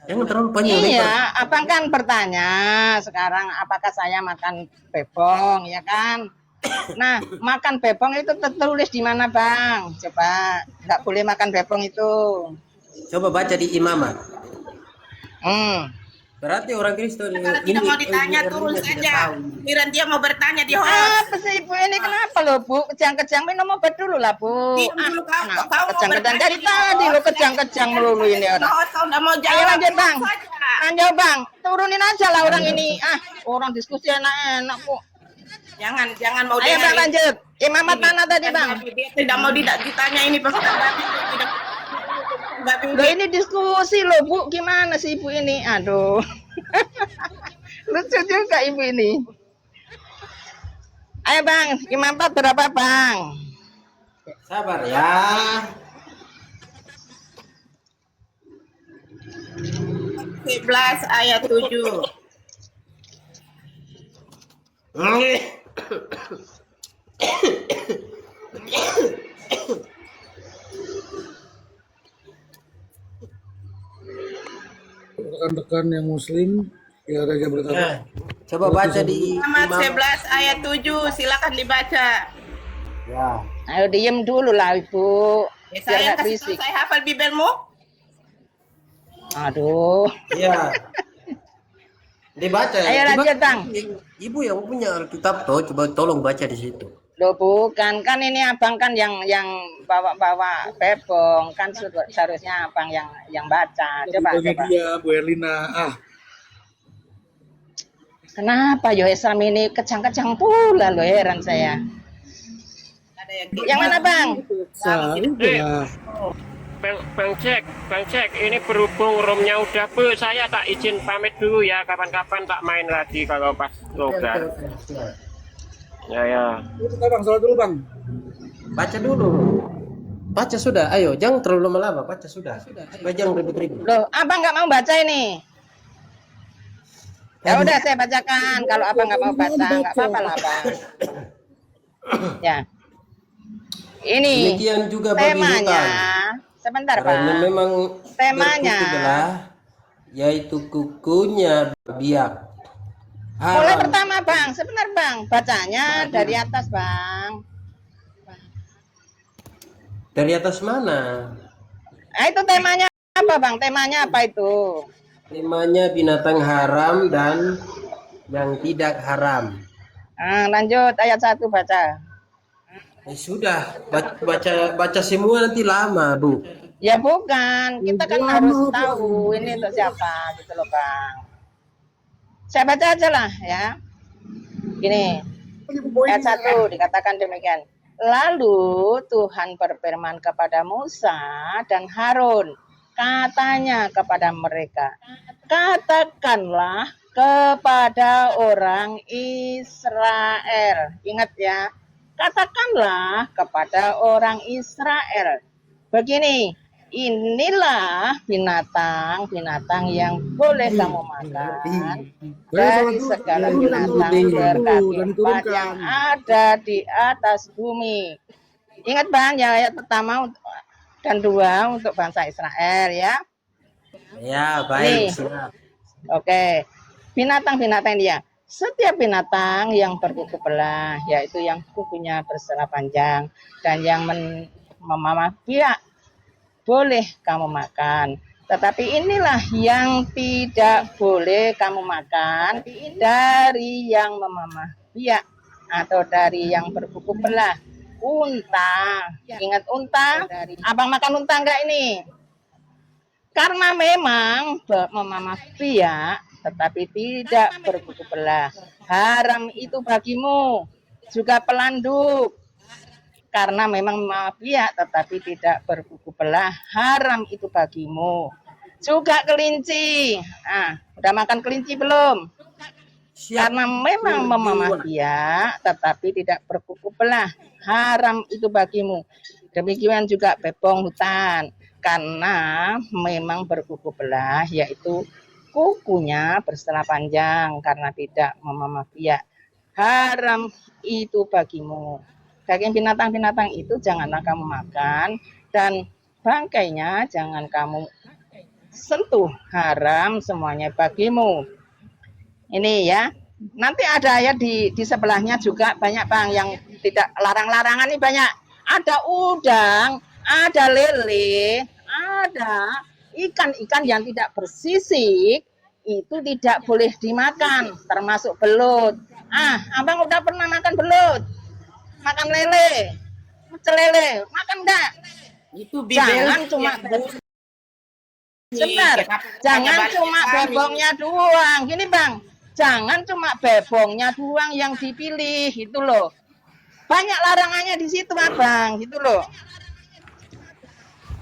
Jangan terlalu panjang lebar. Iya, Abang kan bertanya sekarang apakah saya makan bebong, ya kan? Nah, makan bebong itu tertulis di mana Bang? Coba, nggak boleh makan bebong itu. Coba baca di Imamat. Berarti orang Kristen Kalau tidak mau ditanya turun saja. Kira dia mau bertanya di host. Apa sih Ibu ini kenapa loh Bu? Kejang-kejang minum obat dulu lah Bu. Diam dulu kau. Nah, Kau mau kejang-kejang dari bertanya. tadi lo kejang-kejang melulu ini orang. Kau nggak mau Ayo jawab. lanjut Bang. Diam saja. Lanjut Bang. Turunin aja lah orang ini. Orang diskusi enak-enak Bu. Jangan mau Ayo Bang lanjut. Imamat mana tadi Bang? Dia tidak mau ditanya ini Pak Ustaz. Loh ini diskusi loh Bu. Gimana sih Ibu ini? Aduh. Lucu juga Ibu ini. Ayo Bang, imamat berapa Bang? Sabar ya. Sebelas ayat 7. Rekan-rekan yang muslim ya raja berkata. Coba baca di Muhammad 11 ayat 7, silakan dibaca. Ya. Ayo diem dulu lah Ibu. Ya, Biar saya nggak kasih berisik. tahu, saya hafal bibelmu. Aduh. Iya. Dibaca. Ayo lanjut Bang. Ibu yang punya Alkitab toh, coba tolong baca di situ. Loh bukan, kan ini abang kan yang bawa bebong, kan seharusnya abang yang baca. Coba. Dia Bu Erlina. Kenapa yo Islam ini kejang-kejang pula lo, heran saya. Yang mana Bang? Bang Cek, ini berhubung roomnya udah full, saya tak izin pamit dulu ya, kapan-kapan tak main lagi kalau pas logat. Ya. Bang, salat dulu Bang. Baca dulu. Baca sudah, ayo, jangan terlalu lama-lama, baca sudah. Jangan ribut-ribut. Loh, abang nggak mau baca ini? Ya udah saya bacakan. Kalau abang nggak mau baca, nggak apa-apa lah Bang. Ya. Ini Demikian juga babi temanya. hutan. Sebentar Karena Bang. memang Temanya. berkuku belah, yaitu kukunya biak. Mulai pertama Bang, sebentar Bang. Bacanya dari atas Bang. Dari atas mana? Itu temanya apa Bang? Temanya apa itu? Temanya binatang haram dan yang tidak haram. Lanjut ayat 1 baca. Sudah, baca semua nanti lama, Bu. Ya bukan, kita kan harus tahu ini untuk siapa gitu loh Bang. Saya baca aja lah ya. Gini, ayat 1 dikatakan demikian. Lalu Tuhan berfirman kepada Musa dan Harun, katanya kepada mereka, katakanlah kepada orang Israel. Ingat ya, katakanlah kepada orang Israel. Begini, inilah binatang-binatang yang boleh kamu makan dari segala binatang berkaki empat yang ada di atas bumi. Ingat Bang, ya ayat pertama dan 2 untuk bangsa Israel ya. Ya, baik. Oke. Binatang-binatang dia. Setiap binatang yang berkuku belah, yaitu yang kukunya bersela panjang dan yang memamah biak, boleh kamu makan. Tetapi inilah yang tidak boleh kamu makan dari yang memamah biak atau dari yang berkuku belah. Unta, ingat unta? Abang makan unta enggak ini? Karena memang memamah biak tetapi tidak berkuku belah. Haram itu bagimu. Juga pelanduk. Karena memang memamah biak tetapi tidak berkuku belah. Haram itu bagimu. Juga kelinci. Udah makan kelinci belum? Karena memang memamah biak tetapi tidak berkuku belah. Haram itu bagimu. Demikian juga bebong hutan. Karena memang berkuku belah, yaitu kukunya bersela panjang karena tidak memamah biak. Haram itu bagimu. Daging binatang-binatang itu janganlah kamu makan dan bangkainya jangan kamu sentuh. Haram semuanya bagimu. Ini ya. Nanti ada ayat di sebelahnya juga banyak Bang yang tidak larang-larangan ini banyak. Ada udang, ada lele, ada ikan-ikan yang tidak bersisik itu tidak boleh dimakan, termasuk belut. Abang udah pernah makan belut? makan lele, pecel lele, makan enggak? Itu Jangan cuma sebentar, jangan cuma bebongnya doang. Gini Bang, jangan cuma bebongnya doang yang dipilih, itu loh. Banyak larangannya di situ Abang, gitu loh.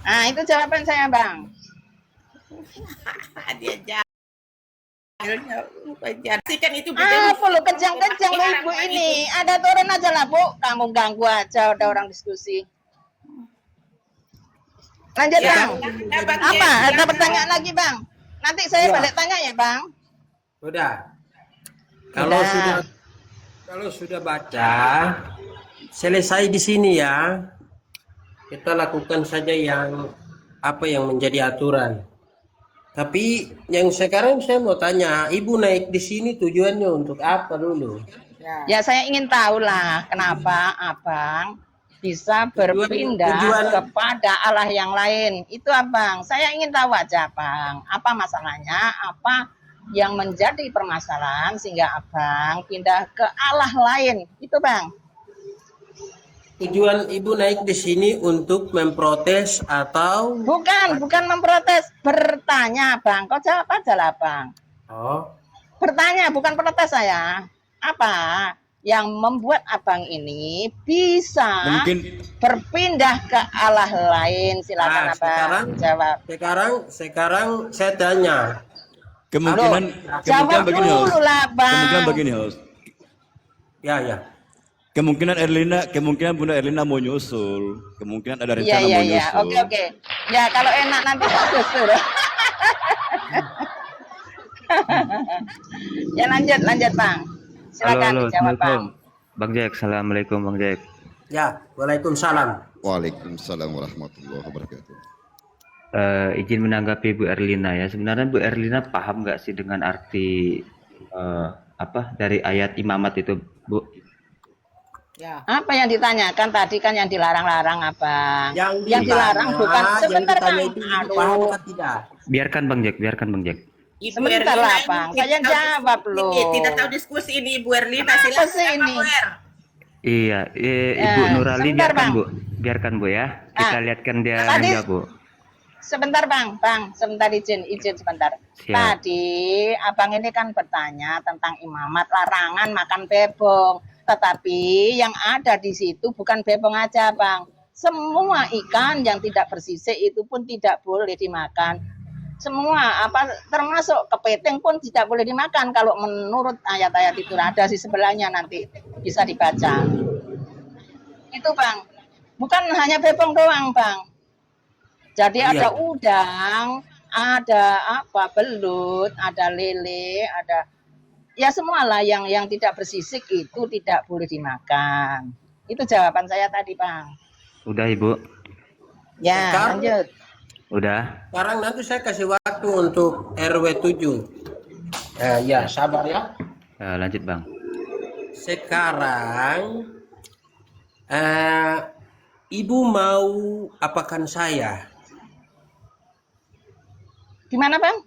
Nah, itu jawaban saya Bang. Dia kan itu Apa lo kejang-kejang lo ibu ini? Ada turun aja lah Bu, kamu ganggu aja udah orang diskusi. Lanjut Bang. Apa? Ada pertanyaan lagi Bang? Nanti saya balik tanya ya Bang. Udah. Kalau sudah baca, selesai di sini ya. Kita lakukan saja yang apa yang menjadi aturan. Tapi yang sekarang saya mau tanya, Ibu naik di sini tujuannya untuk apa dulu? Ya saya ingin tahu lah kenapa Abang bisa berpindah kepada Allah yang lain. Itu Abang, saya ingin tahu aja Bang, apa masalahnya, apa yang menjadi permasalahan sehingga Abang pindah ke Allah lain. Itu Bang. Tujuan Ibu naik di sini untuk memprotes atau bukan memprotes, bertanya Bang. Kau jawab aja lah Bang. Oh. Bertanya, bukan protes saya. Apa yang membuat Abang ini bisa berpindah ke Allah lain? Silakan Abang jawab. Sekarang saya tanya. Kemungkinan begini host. Kemungkinan begini host. Ya. Kemungkinan Bunda Erlina mau nyusul. Kemungkinan ada rencana mau nyusul. Oke. Ya kalau enak nanti saya susul. Ya lanjut Bang. Silakan dijawab Bang. Bang Jack, assalamualaikum Bang Jack. Ya, waalaikumsalam. Waalaikumsalam warahmatullahi wabarakatuh. Izin menanggapi Bu Erlina ya. Sebenarnya Bu Erlina paham nggak sih dengan arti dari ayat imamat itu, Bu? Ya. Apa yang ditanyakan tadi kan yang dilarang-larang Abang. Yang dilarang bukan sebentar Bang. Aduh. Biarkan Bang Jack. Sebentar lah Bang. Saya jawab loh. Tidak tahu diskusi ini Ibu Erlina. Silakan Bang Wer. Iya, Ibu Nurali biarkan Bu ya. Kita lihatkan dia enggak Bu. Sebentar Bang, sebentar izin sebentar. Siap. Tadi Abang ini kan bertanya tentang imamat larangan makan bebong. Tetapi yang ada di situ bukan bebong aja Bang. Semua ikan yang tidak bersisik itu pun tidak boleh dimakan. Semua termasuk kepiting pun tidak boleh dimakan kalau menurut ayat-ayat itu ada di sebelahnya nanti bisa dibaca. Itu Bang. Bukan hanya bebong doang Bang. Jadi ada udang, ada belut, ada lele, ada ya semualah yang tidak bersisik itu tidak boleh dimakan. Itu jawaban saya tadi Bang. Udah Ibu. Ya, lanjut. Udah. Sekarang nanti saya kasih waktu untuk RW 7. Ya, sabar ya. Lanjut Bang. Sekarang Ibu mau apakan saya? Gimana Bang?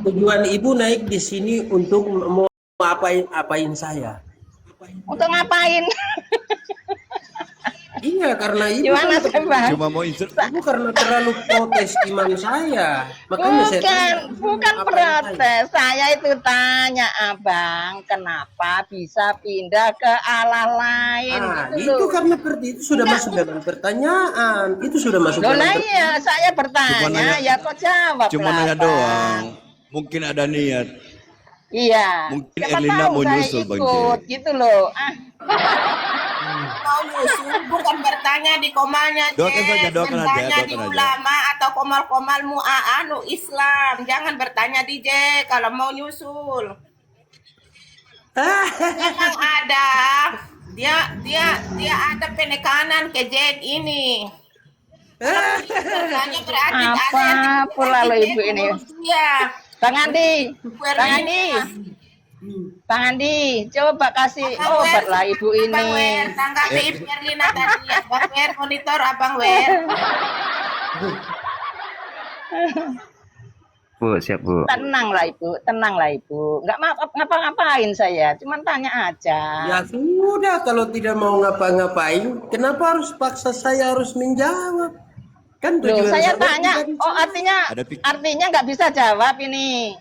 Tujuan Ibu naik di sini untuk mau apain saya? Untuk ngapain? Iya, karena Ibu cuma mau insert. Ibu karena terlalu protes iman saya. Makanya bukan protes. Saya itu tanya Abang, kenapa bisa pindah ke Allah lain? Itu karena itu sudah masuk dalam pertanyaan. Itu sudah masuk dalam pertanyaan. Iya, saya bertanya, ya kok jawab. Cuma nanya doang. Mungkin ada niat. Iya. Mungkin Erlina mau nyusul Bang Jack. Gitu loh. Mau nyusul bukan bertanya di komalnya bertanya di ulama atau komal-komalmu Islam. Jangan bertanya di Jack kalau mau nyusul. Memang ada dia ada penekanan ke Jack ini. Apa pula lo Ibu ini? Iya. Bang Andi, coba kasih obat lah Ibu ini. Tanggapi Ibu Erlina tadi ya, Bang Wer monitor Abang Wer. Bu, siap Bu. Tenanglah ibu. Nggak ngapa-ngapain saya, cuman tanya aja. Ya sudah, kalau tidak mau ngapa-ngapain, kenapa harus paksa saya harus menjawab? Kan Loh, tujuan saya saya tanya, tidak oh artinya nggak bisa jawab ini.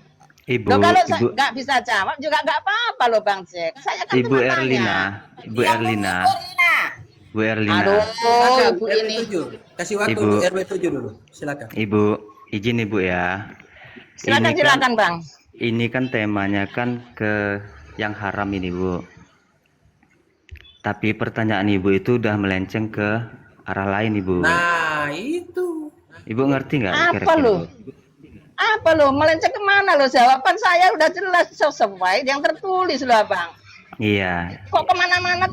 Ibu, Loh, kalau Ibu, nggak bisa jawab juga nggak apa-apa loh Bang Jack. Saya kan Ibu cuma Erlina, tanya. Ibu Erlina, Bu Erlina. Aduh, Silakan, ibu RW ini. 7. Kasih waktu Ibu. untuk RW 7 dulu. Silakan. Ibu, izin Ibu ya. Silakan Bang. Ini kan temanya kan ke yang haram ini Bu. Tapi pertanyaan Ibu itu udah melenceng ke arah lain Ibu. Nah, itu. Ibu ngerti nggak? Apa kira-kira, lo? Bu? Apa lo? Melenceng kemana lo? Jawaban saya udah jelas sesuai yang tertulis loh Bang. Iya. Kok kemana-mana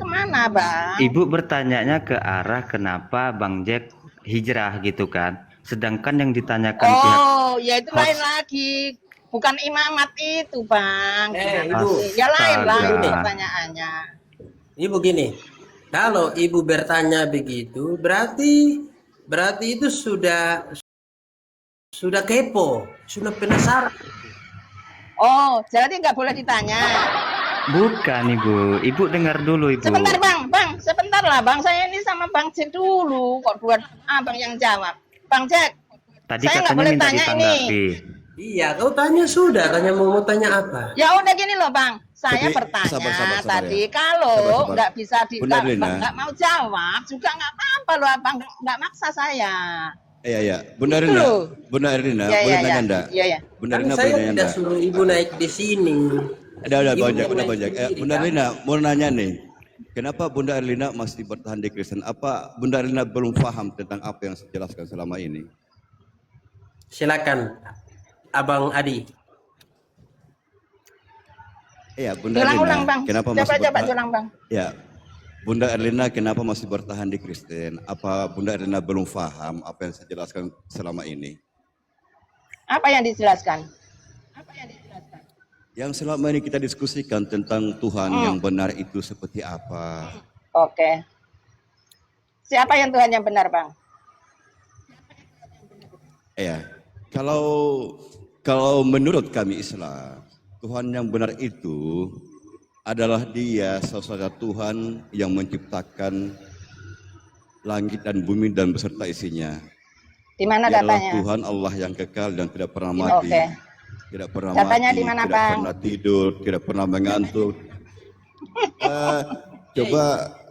Bang? Ibu bertanyanya ke arah kenapa Bang Jack hijrah gitu kan. Sedangkan yang ditanyakan pihak Oh, ya itu lain host- lagi. Bukan imamat itu Bang. Ibu. Ya lain lagi Astaga. pertanyaannya. Ibu gini. Kalau ibu bertanya begitu, berarti itu sudah kepo, sudah penasaran. Oh, jadi nggak boleh ditanya. Bukan Ibu. Ibu dengar dulu Ibu. Sebentar Bang, sebentar lah Bang. Saya ini sama Bang Jack dulu. Kok buat Abang yang jawab? Bang Jack, Tadi saya nggak katanya boleh minta tanya ditanggapi. Iya, kau tanya sudah, mau tanya apa? ya udah gini loh Bang. Saya Tapi, bertanya sabar tadi ya. kalau Sabar. nggak bisa Bunda Erlina. nggak mau jawab juga nggak apa-apa loh Abang, nggak maksa saya. Iya. Bunda Itu Erlina, loh. Bunda Erlina, Ya, boleh ya, nanya ya. enggak? Iya. Bunda Kan Erlina saya boleh nanya tidak enggak? suruh ibu naik di sini. Udah Ibu banyak, mau udah naik banyak. sendiri, Bunda kan? Erlina mau nanya nih. Kenapa Bunda Erlina masih bertahan di Kristen? Apa Bunda Erlina belum paham tentang apa yang saya jelaskan selama ini? Silakan, Abang Adi. Iya, Bunda Ulang-ulang Erlina. Bang. Kenapa Coba masih bertahan? ulang Bang. Ya, Bunda Erlina kenapa masih bertahan di Kristen? Apa Bunda Erlina belum paham apa yang saya jelaskan selama ini? Apa yang dijelaskan? Yang selama ini kita diskusikan tentang Tuhan yang benar itu seperti apa? Oke. Siapa yang Tuhan yang benar Bang? Ya, kalau menurut kami Islam, Tuhan yang benar itu adalah Dia satu-satunya Tuhan yang menciptakan langit dan bumi dan beserta isinya. Di mana Dia adalah datanya? Tuhan Allah yang kekal dan tidak pernah mati. Oke. Tidak pernah Datanya mati, di mana, tidak Bang? pernah tidur, tidak pernah mengantuk. Coba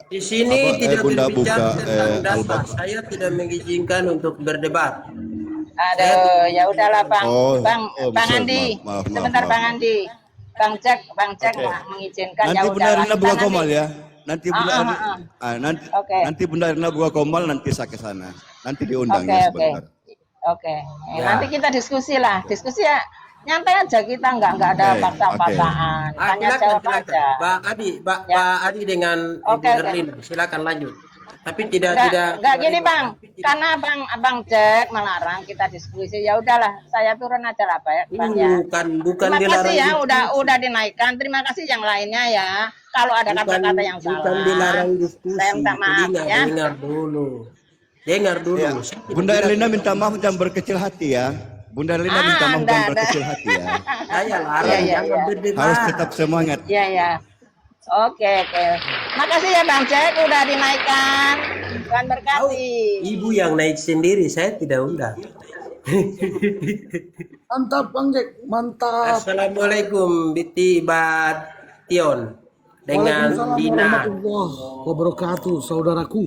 Di sini tidak Bunda berbicara buka tentang data. Al-Baqarah. Saya tidak mengizinkan untuk berdebat. Aduh, ya udahlah Bang. Oh, Bang besar. Andi. Maaf. Sebentar Bang Andi. Bang Jack Oke. mengizinkan ya Nanti Bunda udahlah. Erlina buka komal ya. Nanti Bunda Ah, Erlina, ah, Oke. nanti Bunda Erlina buka komal, nanti saya ke sana. Nanti diundang Oke, ya oke. sebentar. Oke. Ya. Nanti kita diskusi lah. Diskusi ya nyantai aja, kita nggak ada Oke, paksa-paksaan. Tanya jawab aja. Pak Adi, Pak Adi dengan Oke, Ibu oke. Erlin, silakan lanjut. Tapi tidak Nggak gini Bang, karena Abang Jack melarang kita diskusi. Ya udahlah, saya turun aja lah Bang ya. bukan Terima dilarang kasih ya, diskusi. udah dinaikkan. Terima kasih yang lainnya ya. Kalau ada kata-kata yang salah, Bukan dilarang diskusi. saya minta maaf Dengar, ya. dengar dulu. Dengar dulu. Ya. Saya tidak Bunda bilang Erlina minta maaf dan berkecil hati ya. Bunda Erlina minta maaf dan berkecil hati ya. Saya larang Iya, jangan iya. berdebat. Harus tetap semangat. Iya ya. Oke. Makasih ya Bang Jack udah dinaikkan. Tuhan berkati. Ibu yang naik sendiri, saya tidak undang. Mantap Bang Jack, mantap. Assalamualaikum Biti Bation dengan Waalaikumsalam Dina. warahmatullahi wabarakatuh, saudaraku.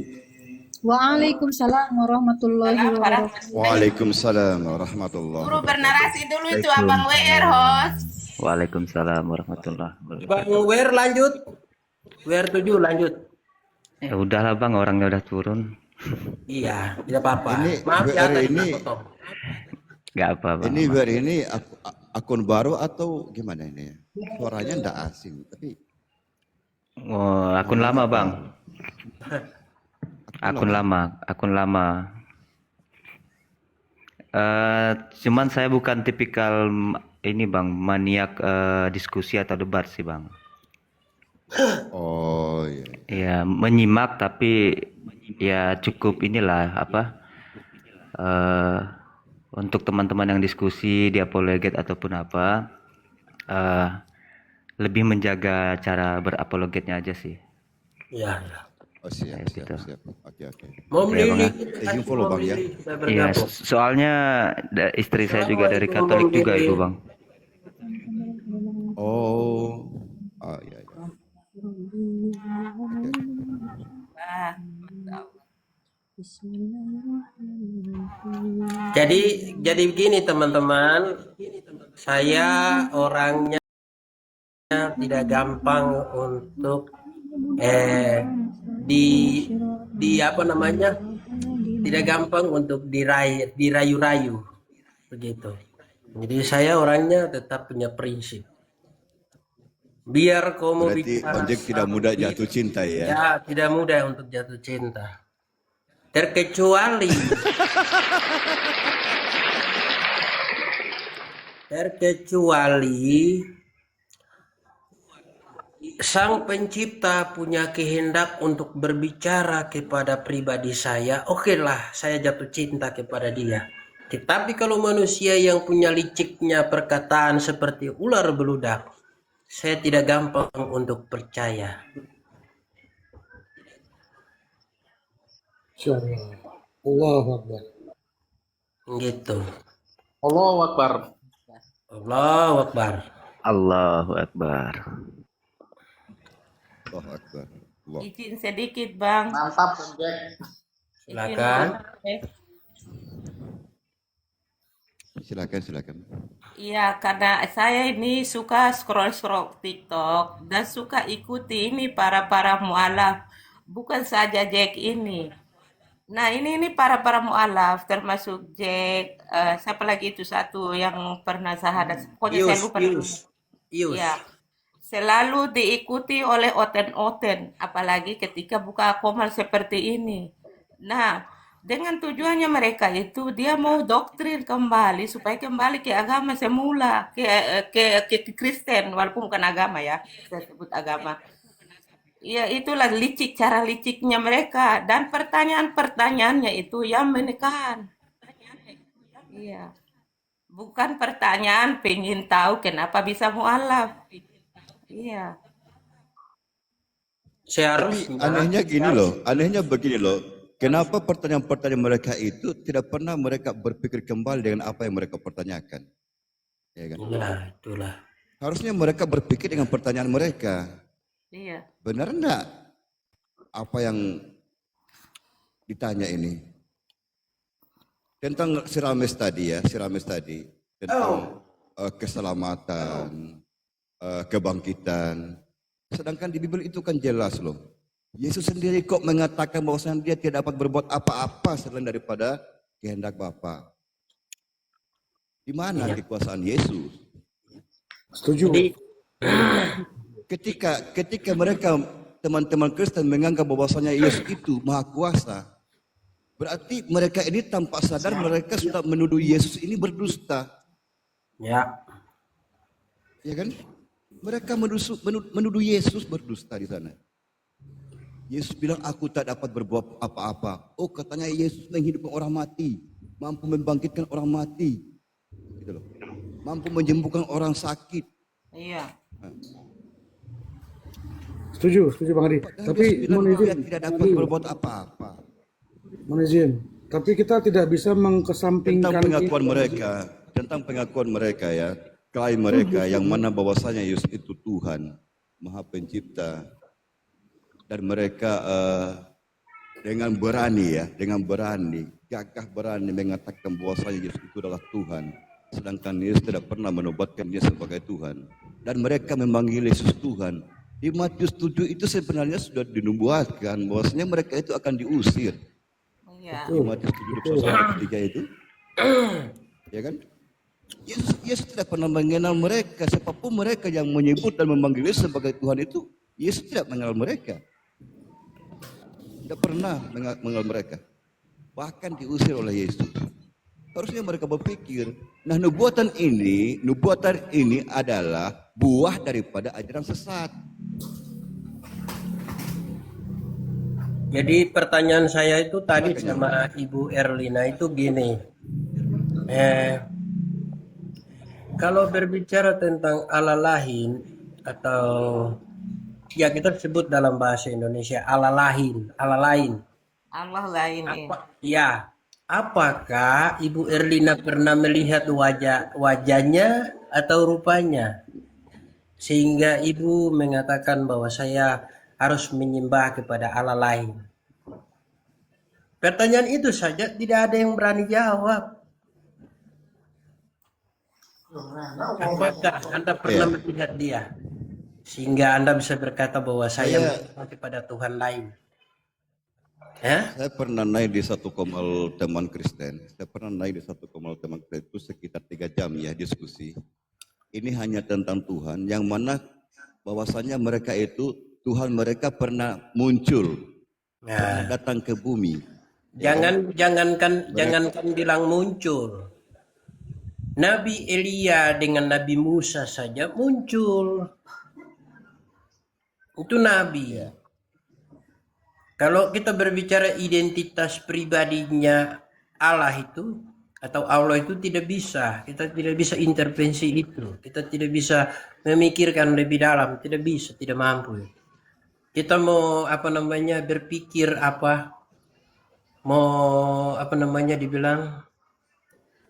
Waalaikumsalam warahmatullahi wabarakatuh. Waalaikumsalam warahmatullahi Guru wabarakatuh. bernarasi dulu itu Abang WR host. Waalaikumsalam warahmatullahi wabarakatuh. Bang Wer lanjut. Wer 7 lanjut. Ya udahlah Bang, orangnya udah turun. Iya, tidak apa-apa. Ini Maaf ya WR tadi ini tak potong. Nggak apa Bang. ini WR ini akun baru atau gimana ini? Suaranya enggak asing, tapi Oh, akun lama Bang. Akun lama. Cuman saya bukan tipikal ini Bang, maniak diskusi atau debat sih Bang. oh iya. Ya, menyimak tapi ya cukup inilah apa untuk teman-teman yang diskusi di apologet ataupun apa, lebih menjaga cara berapologetnya aja sih. Ya. Oh, siap, Kayak gitu. siap. Oke. Mau Ya, Bang, milih, ya. Izin follow Bang ya. Iya, soalnya istri saya juga dari Katolik juga Ibu Bang. Oh, iya. Jadi begini teman-teman, saya orangnya tidak gampang untuk di apa namanya, tidak gampang untuk dirayu-rayu begitu. Jadi saya orangnya tetap punya prinsip. Biar kau mau Berarti bicara Bang Jack tidak mudah jatuh cinta ya? ya, tidak mudah untuk jatuh cinta. Terkecuali Sang Pencipta punya kehendak untuk berbicara kepada pribadi saya, okelah saya jatuh cinta kepada dia. Tetapi kalau manusia yang punya liciknya perkataan seperti ular beludak, saya tidak gampang untuk percaya. Insyaallah. Allahu Akbar. Gitu. Allahu Akbar. Allahu Akbar. Allahu Akbar. Allahu Akbar. Izin sedikit Bang. Mantap, Bang Jack. Silakan. Silakan. Iya, karena saya ini suka scroll TikTok dan suka ikuti ini para mualaf, bukan saja Jack ini. Nah, ini para mualaf termasuk Jack, siapa lagi itu satu yang pernah sahadat, pokoknya saya lupa namanya. Ius. Ya, selalu diikuti oleh oten-oten, apalagi ketika buka komal seperti ini. Nah, dengan tujuannya mereka itu dia mau doktrin kembali supaya kembali ke agama semula, ke Kristen, walaupun bukan agama ya, saya sebut agama. Ya itulah cara liciknya mereka dan pertanyaan-pertanyaannya itu yang menekan. Iya. Bukan pertanyaan pengen tahu kenapa bisa mualaf. Iya. Tapi anehnya begini loh. Kenapa pertanyaan-pertanyaan mereka itu tidak pernah mereka berpikir kembali dengan apa yang mereka pertanyakan? Ya kan? Itulah. Harusnya mereka berpikir dengan pertanyaan mereka. Iya. Benar enggak apa yang ditanya ini? Tentang Sirames tadi tentang keselamatan, kebangkitan. Sedangkan di Bible itu kan jelas loh. Yesus sendiri kok mengatakan bahwasanya dia tidak dapat berbuat apa-apa selain daripada kehendak Bapa. Di mana kekuasaan Yesus? Setuju. Ketika mereka teman-teman Kristen menganggap bahwasanya Yesus itu maha kuasa, berarti mereka ini tanpa sadar mereka sudah menuduh Yesus ini berdusta. Ya. Ya kan? Mereka menuduh Yesus berdusta di sana. Yesus bilang aku tak dapat berbuat apa-apa. Oh, katanya Yesus menghidupkan orang mati, mampu membangkitkan orang mati. Gitu loh. Mampu menyembuhkan orang sakit. Iya. Setuju Bang Adi. Tapi mohon izin, tidak dapat berbuat apa-apa. Mohon izin. Tapi kita tidak bisa mengkesampingkan tentang pengakuan mereka ya, klaim mereka yang mana bahwasanya Yesus itu Tuhan, Maha Pencipta, dan mereka dengan berani, gagah berani mengatakan bahwasanya Yesus itu adalah Tuhan, sedangkan Yesus tidak pernah menobatkan dia sebagai Tuhan, dan mereka memanggil Yesus Tuhan. Di Matius 7 itu sebenarnya sudah dinubuatkan bahwasanya mereka itu akan diusir. Iya. Di Matius 7:23 itu. Ya kan? Yesus tidak pernah mengenal mereka. Siapapun mereka yang menyebut dan memanggil Yesus sebagai Tuhan itu, Yesus tidak mengenal mereka. Tidak pernah mengenal mereka. Bahkan diusir oleh Yesus. Harusnya mereka berpikir, nah nubuatan ini adalah buah daripada ajaran sesat. Jadi pertanyaan saya itu tadi sama Ibu Erlina itu gini. Eh, kalau berbicara tentang Allah lain atau ya kita sebut dalam bahasa Indonesia Allah lain, Allah lain. Allah lain. Ya, apakah Ibu Erlina pernah melihat wajahnya atau rupanya sehingga Ibu mengatakan bahwa saya harus menyembah kepada Allah lain? Pertanyaan itu saja tidak ada yang berani jawab. Apakah Anda pernah melihat dia sehingga Anda bisa berkata bahwa saya menyembah kepada Tuhan lain? Saya pernah naik di satu komal teman Kristen. Saya pernah naik di satu komal teman Kristen itu sekitar 3 jam ya diskusi. Ini hanya tentang Tuhan, yang mana bahwasanya mereka itu Tuhan mereka pernah muncul, pernah datang ke bumi. Jangankan bilang muncul. Nabi Elia dengan Nabi Musa saja muncul. Itu nabi. Kalau kita berbicara identitas pribadinya Allah itu atau Allah itu tidak bisa. Kita tidak bisa intervensi itu. Kita tidak bisa memikirkan lebih dalam, tidak bisa, tidak mampu. Kita mau berpikir dibilang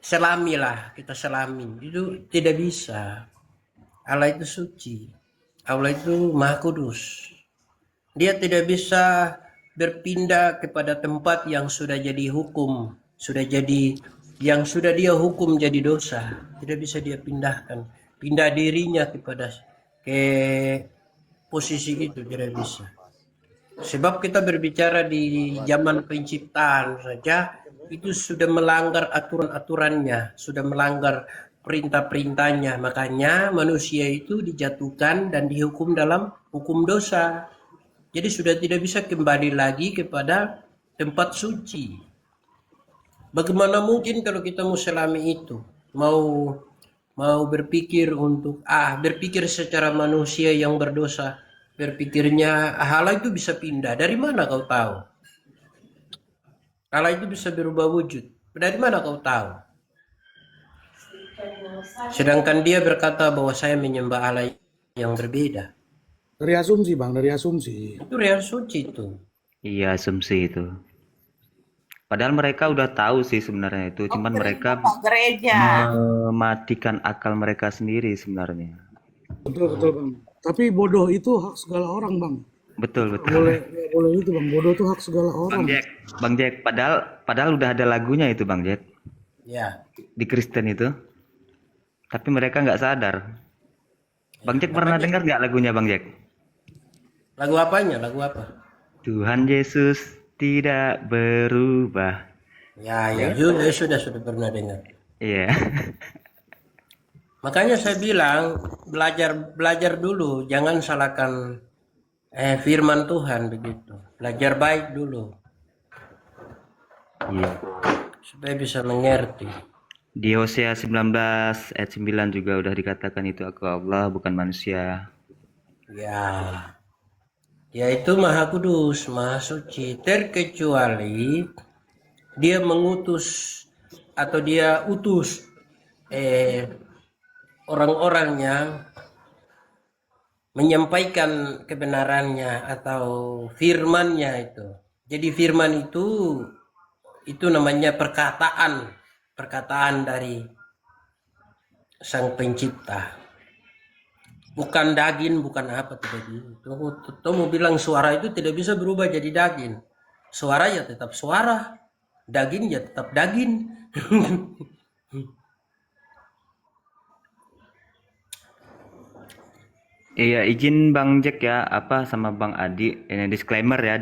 selami lah, kita selami. Itu tidak bisa. Allah itu suci. Allah itu Maha Kudus. Dia tidak bisa berpindah kepada tempat yang sudah jadi hukum, yang sudah dia hukum jadi dosa. Tidak bisa dia pindah dirinya ke posisi itu, tidak bisa. Sebab kita berbicara di zaman penciptaan saja, itu sudah melanggar aturan-aturannya, sudah melanggar perintah-perintahnya. Makanya manusia itu dijatuhkan dan dihukum dalam hukum dosa. Jadi sudah tidak bisa kembali lagi kepada tempat suci. Bagaimana mungkin kalau kita mau selami itu, mau berpikir berpikir secara manusia yang berdosa, berpikirnya Allah itu bisa pindah. Dari mana kau tahu? Allah itu bisa berubah wujud. Dari mana kau tahu? Sedangkan dia berkata bahwa saya menyembah Allah yang berbeda. Dari asumsi Bang, dari asumsi. Itu real suci itu. Iya, asumsi itu. Padahal mereka udah tahu sih sebenarnya itu, cuman mereka mematikan akal mereka sendiri sebenarnya. Betul Bang. Tapi bodoh itu hak segala orang Bang. Betul. Boleh itu Bang, bodoh itu hak segala orang. Bang Jack, padahal udah ada lagunya itu Bang Jack. Ya. Di Kristen itu. Tapi mereka nggak sadar. Bang Jack pernah dengar nggak lagunya Bang Jack? Lagu apanya? Lagu apa? Tuhan Yesus tidak berubah. Ya, sudah pernah dengar. Iya. Makanya saya bilang belajar dulu, jangan salahkan firman Tuhan begitu. Belajar baik dulu. Iya. Supaya bisa mengerti. Di Hosea 19 ayat 9 juga udah dikatakan itu aku Allah bukan manusia. Ya itu Maha Kudus, Maha Suci, terkecuali dia mengutus atau dia utus orang-orang yang menyampaikan kebenarannya atau firman-Nya itu. Jadi firman itu namanya perkataan dari Sang Pencipta. Bukan daging, bukan apa tadi. Tuh mau bilang suara itu tidak bisa berubah jadi daging. Suara ya tetap suara, daging ya tetap daging. Iya, izin Bang Jack ya, sama Bang Adi, ini disclaimer. Iya.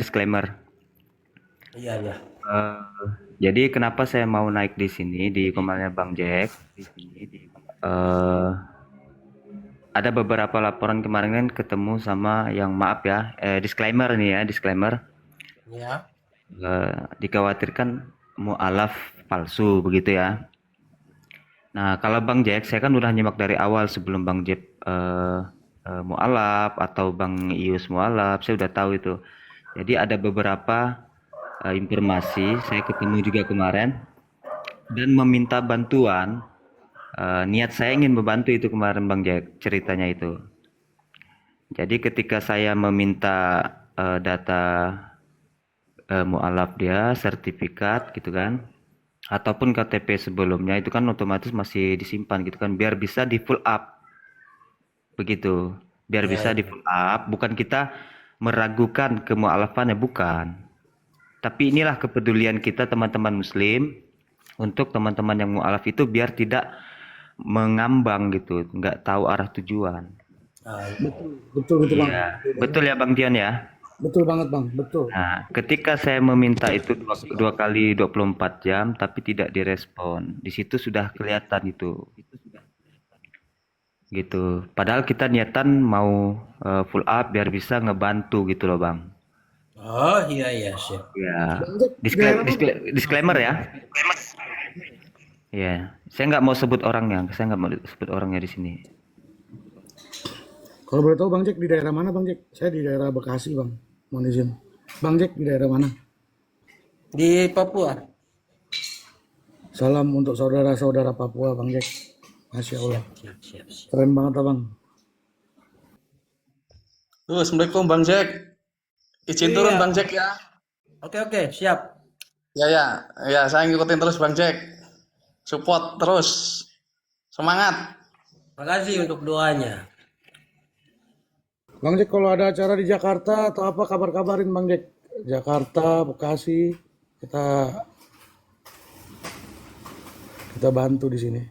Jadi kenapa saya mau naik di sini di komalnya Bang Jack? Ada beberapa laporan kemarin kan ketemu sama yang disclaimer. Ya. Dikhawatirkan mu'alaf palsu begitu ya. Nah kalau Bang Jack, saya kan udah nyimak dari awal sebelum Bang Jack mu'alaf atau Bang Ius mu'alaf, saya udah tahu itu. Jadi ada beberapa informasi, saya ketemu juga kemarin dan meminta bantuan. Niat saya ingin membantu itu kemarin Bang Jack, ceritanya itu. Jadi ketika saya meminta data mualaf dia, sertifikat gitu kan, ataupun KTP sebelumnya itu kan otomatis masih disimpan gitu kan, biar bisa di full up begitu, biar bisa di full up. Bukan kita meragukan kemualafannya, bukan, tapi inilah kepedulian kita teman-teman muslim untuk teman-teman yang mualaf itu biar tidak mengambang gitu, nggak tahu arah tujuan. Betul Bang. Iya, betul ya Bang Dion ya. Betul banget Bang, betul. Nah, ketika saya meminta itu dua kali 24 jam tapi tidak direspon, di situ sudah kelihatan itu. Gitu. Padahal kita niatan mau full up biar bisa ngebantu gitu loh Bang. Oh iya siap. Ya. Disclaimer ya. Ya, saya nggak mau sebut orangnya, di sini. Kalau boleh tahu Bang Jack di daerah mana Bang Jack? Saya di daerah Bekasi Bang, mohon izin. Bang Jack di daerah mana? Di Papua. Salam untuk saudara-saudara Papua Bang Jack. Masya Allah. Siap. Keren banget Abang. Assalamualaikum Bang Jack. Izin turun Bang Jack ya. Oke, siap. Ya, saya ngikutin terus Bang Jack. Support terus. Semangat. Makasih untuk doanya. Bang Jack kalau ada acara di Jakarta atau apa kabar-kabarin Bang Jack. Jakarta, Bekasi, kita bantu di sini.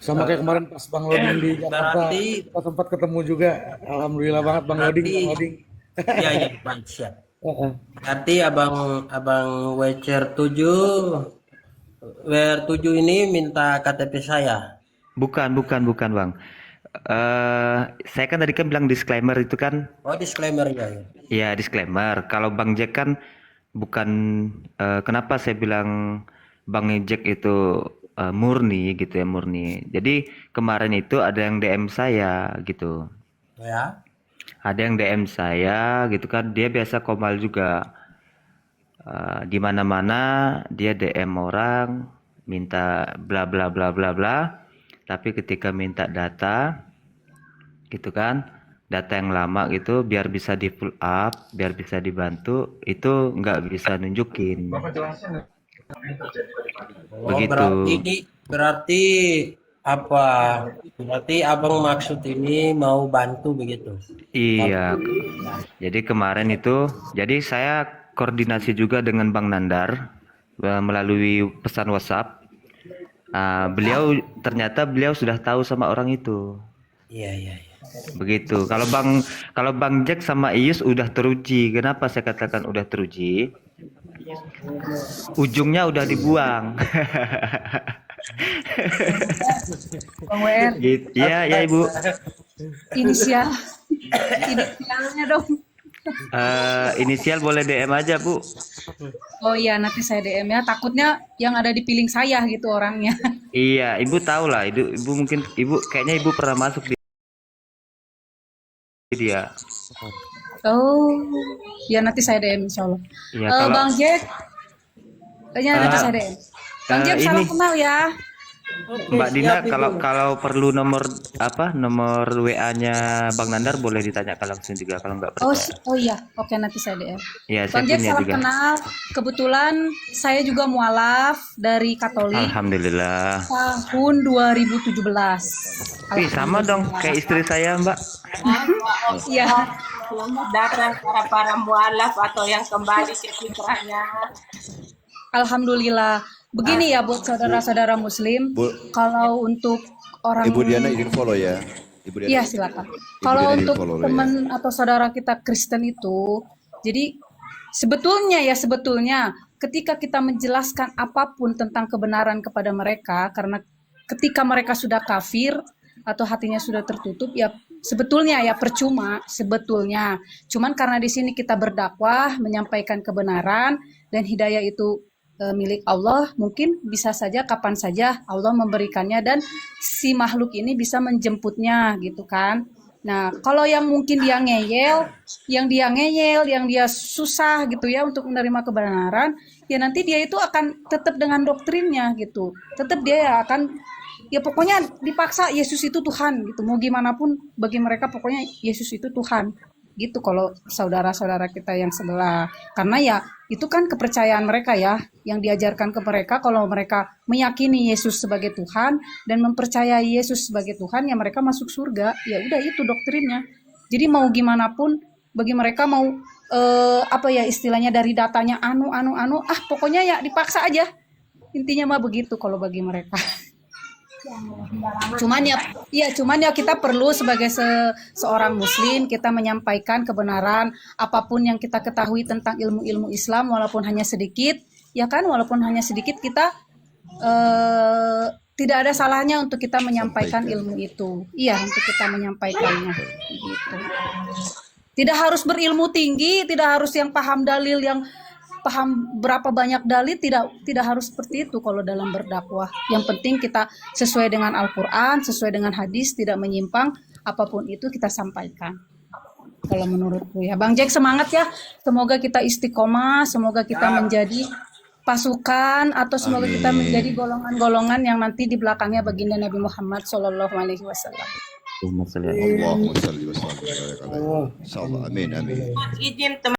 Sama kayak kemarin pas Bang Loding di Jakarta, kita sempat ketemu juga. Alhamdulillah banget Bang Loding. Iya, Bang, siap. Berarti abang WCR 7 ini minta KTP saya. Bukan Bang. Saya kan tadi bilang disclaimer itu kan. Oh, disclaimer ya. Iya, disclaimer. Kalau Bang Jack kan bukan, kenapa saya bilang Bang Jack itu murni gitu ya, murni. Jadi kemarin itu ada yang DM saya gitu. Ya. Ada yang DM saya gitu kan, dia biasa komal juga. Di mana-mana dia DM orang minta bla bla bla bla bla. Tapi ketika minta data gitu kan, data yang lama gitu biar bisa di full up, biar bisa dibantu, itu nggak bisa nunjukin. Begitu. Berarti apa? Berarti abang maksud ini mau bantu begitu? Iya. Jadi kemarin itu, jadi saya koordinasi juga dengan Bang Nandar melalui pesan WhatsApp. Ternyata beliau sudah tahu sama orang itu. Iya. Begitu. Kalau Bang Jack sama Ius udah teruji. Kenapa saya katakan udah teruji? Ujungnya udah dibuang. Bang WR. Iya Ibu. Inisialnya dong. Inisial boleh DM aja Bu. Oh iya, nanti saya DM ya. Takutnya yang ada di piling saya gitu orangnya. Iya, Ibu tahu lah. Ibu mungkin kayaknya Ibu pernah masuk di dia. Oh, ya nanti saya DM insya Allah. Ya, Bang Jack, kayaknya nanti saya DM. Bang Jack, salam kenal ya. Mbak Dina, kalau perlu nomor WA-nya Bang Nandar boleh ditanyakan langsung juga kalau nggak percaya. Oh iya, oke nanti saya DM. Ya, Bang Jack, salam juga. kenal. Kebetulan saya juga mualaf dari Katolik. Alhamdulillah. Tahun 2017. Sama dong kayak istri saya Mbak. Iya. Selamat datang para mualaf atau yang kembali ke fitrahnya. Alhamdulillah. Begini ya buat saudara-saudara Muslim, kalau untuk orang Ibu Diana izin follow ya. Iya silakan. Kalau untuk teman atau saudara kita Kristen itu, jadi sebetulnya ketika kita menjelaskan apapun tentang kebenaran kepada mereka, karena ketika mereka sudah kafir atau hatinya sudah tertutup, ya sebetulnya ya percuma sebetulnya. Cuman karena di sini kita berdakwah, menyampaikan kebenaran dan hidayah itu milik Allah, mungkin bisa saja kapan saja Allah memberikannya dan si makhluk ini bisa menjemputnya gitu kan. Nah, kalau yang mungkin dia ngeyel, yang dia susah gitu ya untuk menerima kebenaran, ya nanti dia itu akan tetap dengan doktrinnya gitu. Tetap dia ya akan, ya pokoknya dipaksa Yesus itu Tuhan gitu. Mau gimana pun bagi mereka pokoknya Yesus itu Tuhan. Gitu kalau saudara-saudara kita yang sebelah. Karena ya itu kan kepercayaan mereka ya, yang diajarkan ke mereka kalau mereka meyakini Yesus sebagai Tuhan dan mempercayai Yesus sebagai Tuhan, ya mereka masuk surga. Ya udah itu doktrinnya. Jadi mau gimana pun bagi mereka mau apa ya istilahnya dari datanya pokoknya ya dipaksa aja. Intinya mah begitu kalau bagi mereka. Cuman ya kita perlu sebagai seorang muslim kita menyampaikan kebenaran apapun yang kita ketahui tentang ilmu-ilmu Islam walaupun hanya sedikit, ya kan, walaupun hanya sedikit kita tidak ada salahnya untuk kita menyampaikan ilmu itu. Iya, untuk kita menyampaikannya gitu. Tidak harus berilmu tinggi, tidak harus yang paham dalil, yang paham berapa banyak dalil, tidak harus seperti itu kalau dalam berdakwah. Yang penting kita sesuai dengan Al-Quran, sesuai dengan hadis, tidak menyimpang, apapun itu kita sampaikan. Kalau menurutku ya, Bang Jack semangat ya. Semoga kita istiqomah, semoga kita menjadi pasukan atau semoga kita menjadi golongan-golongan yang nanti di belakangnya baginda Nabi Muhammad SAW. Allahumma salli wa sallim. Insyaallah, amin, amin. Izin teman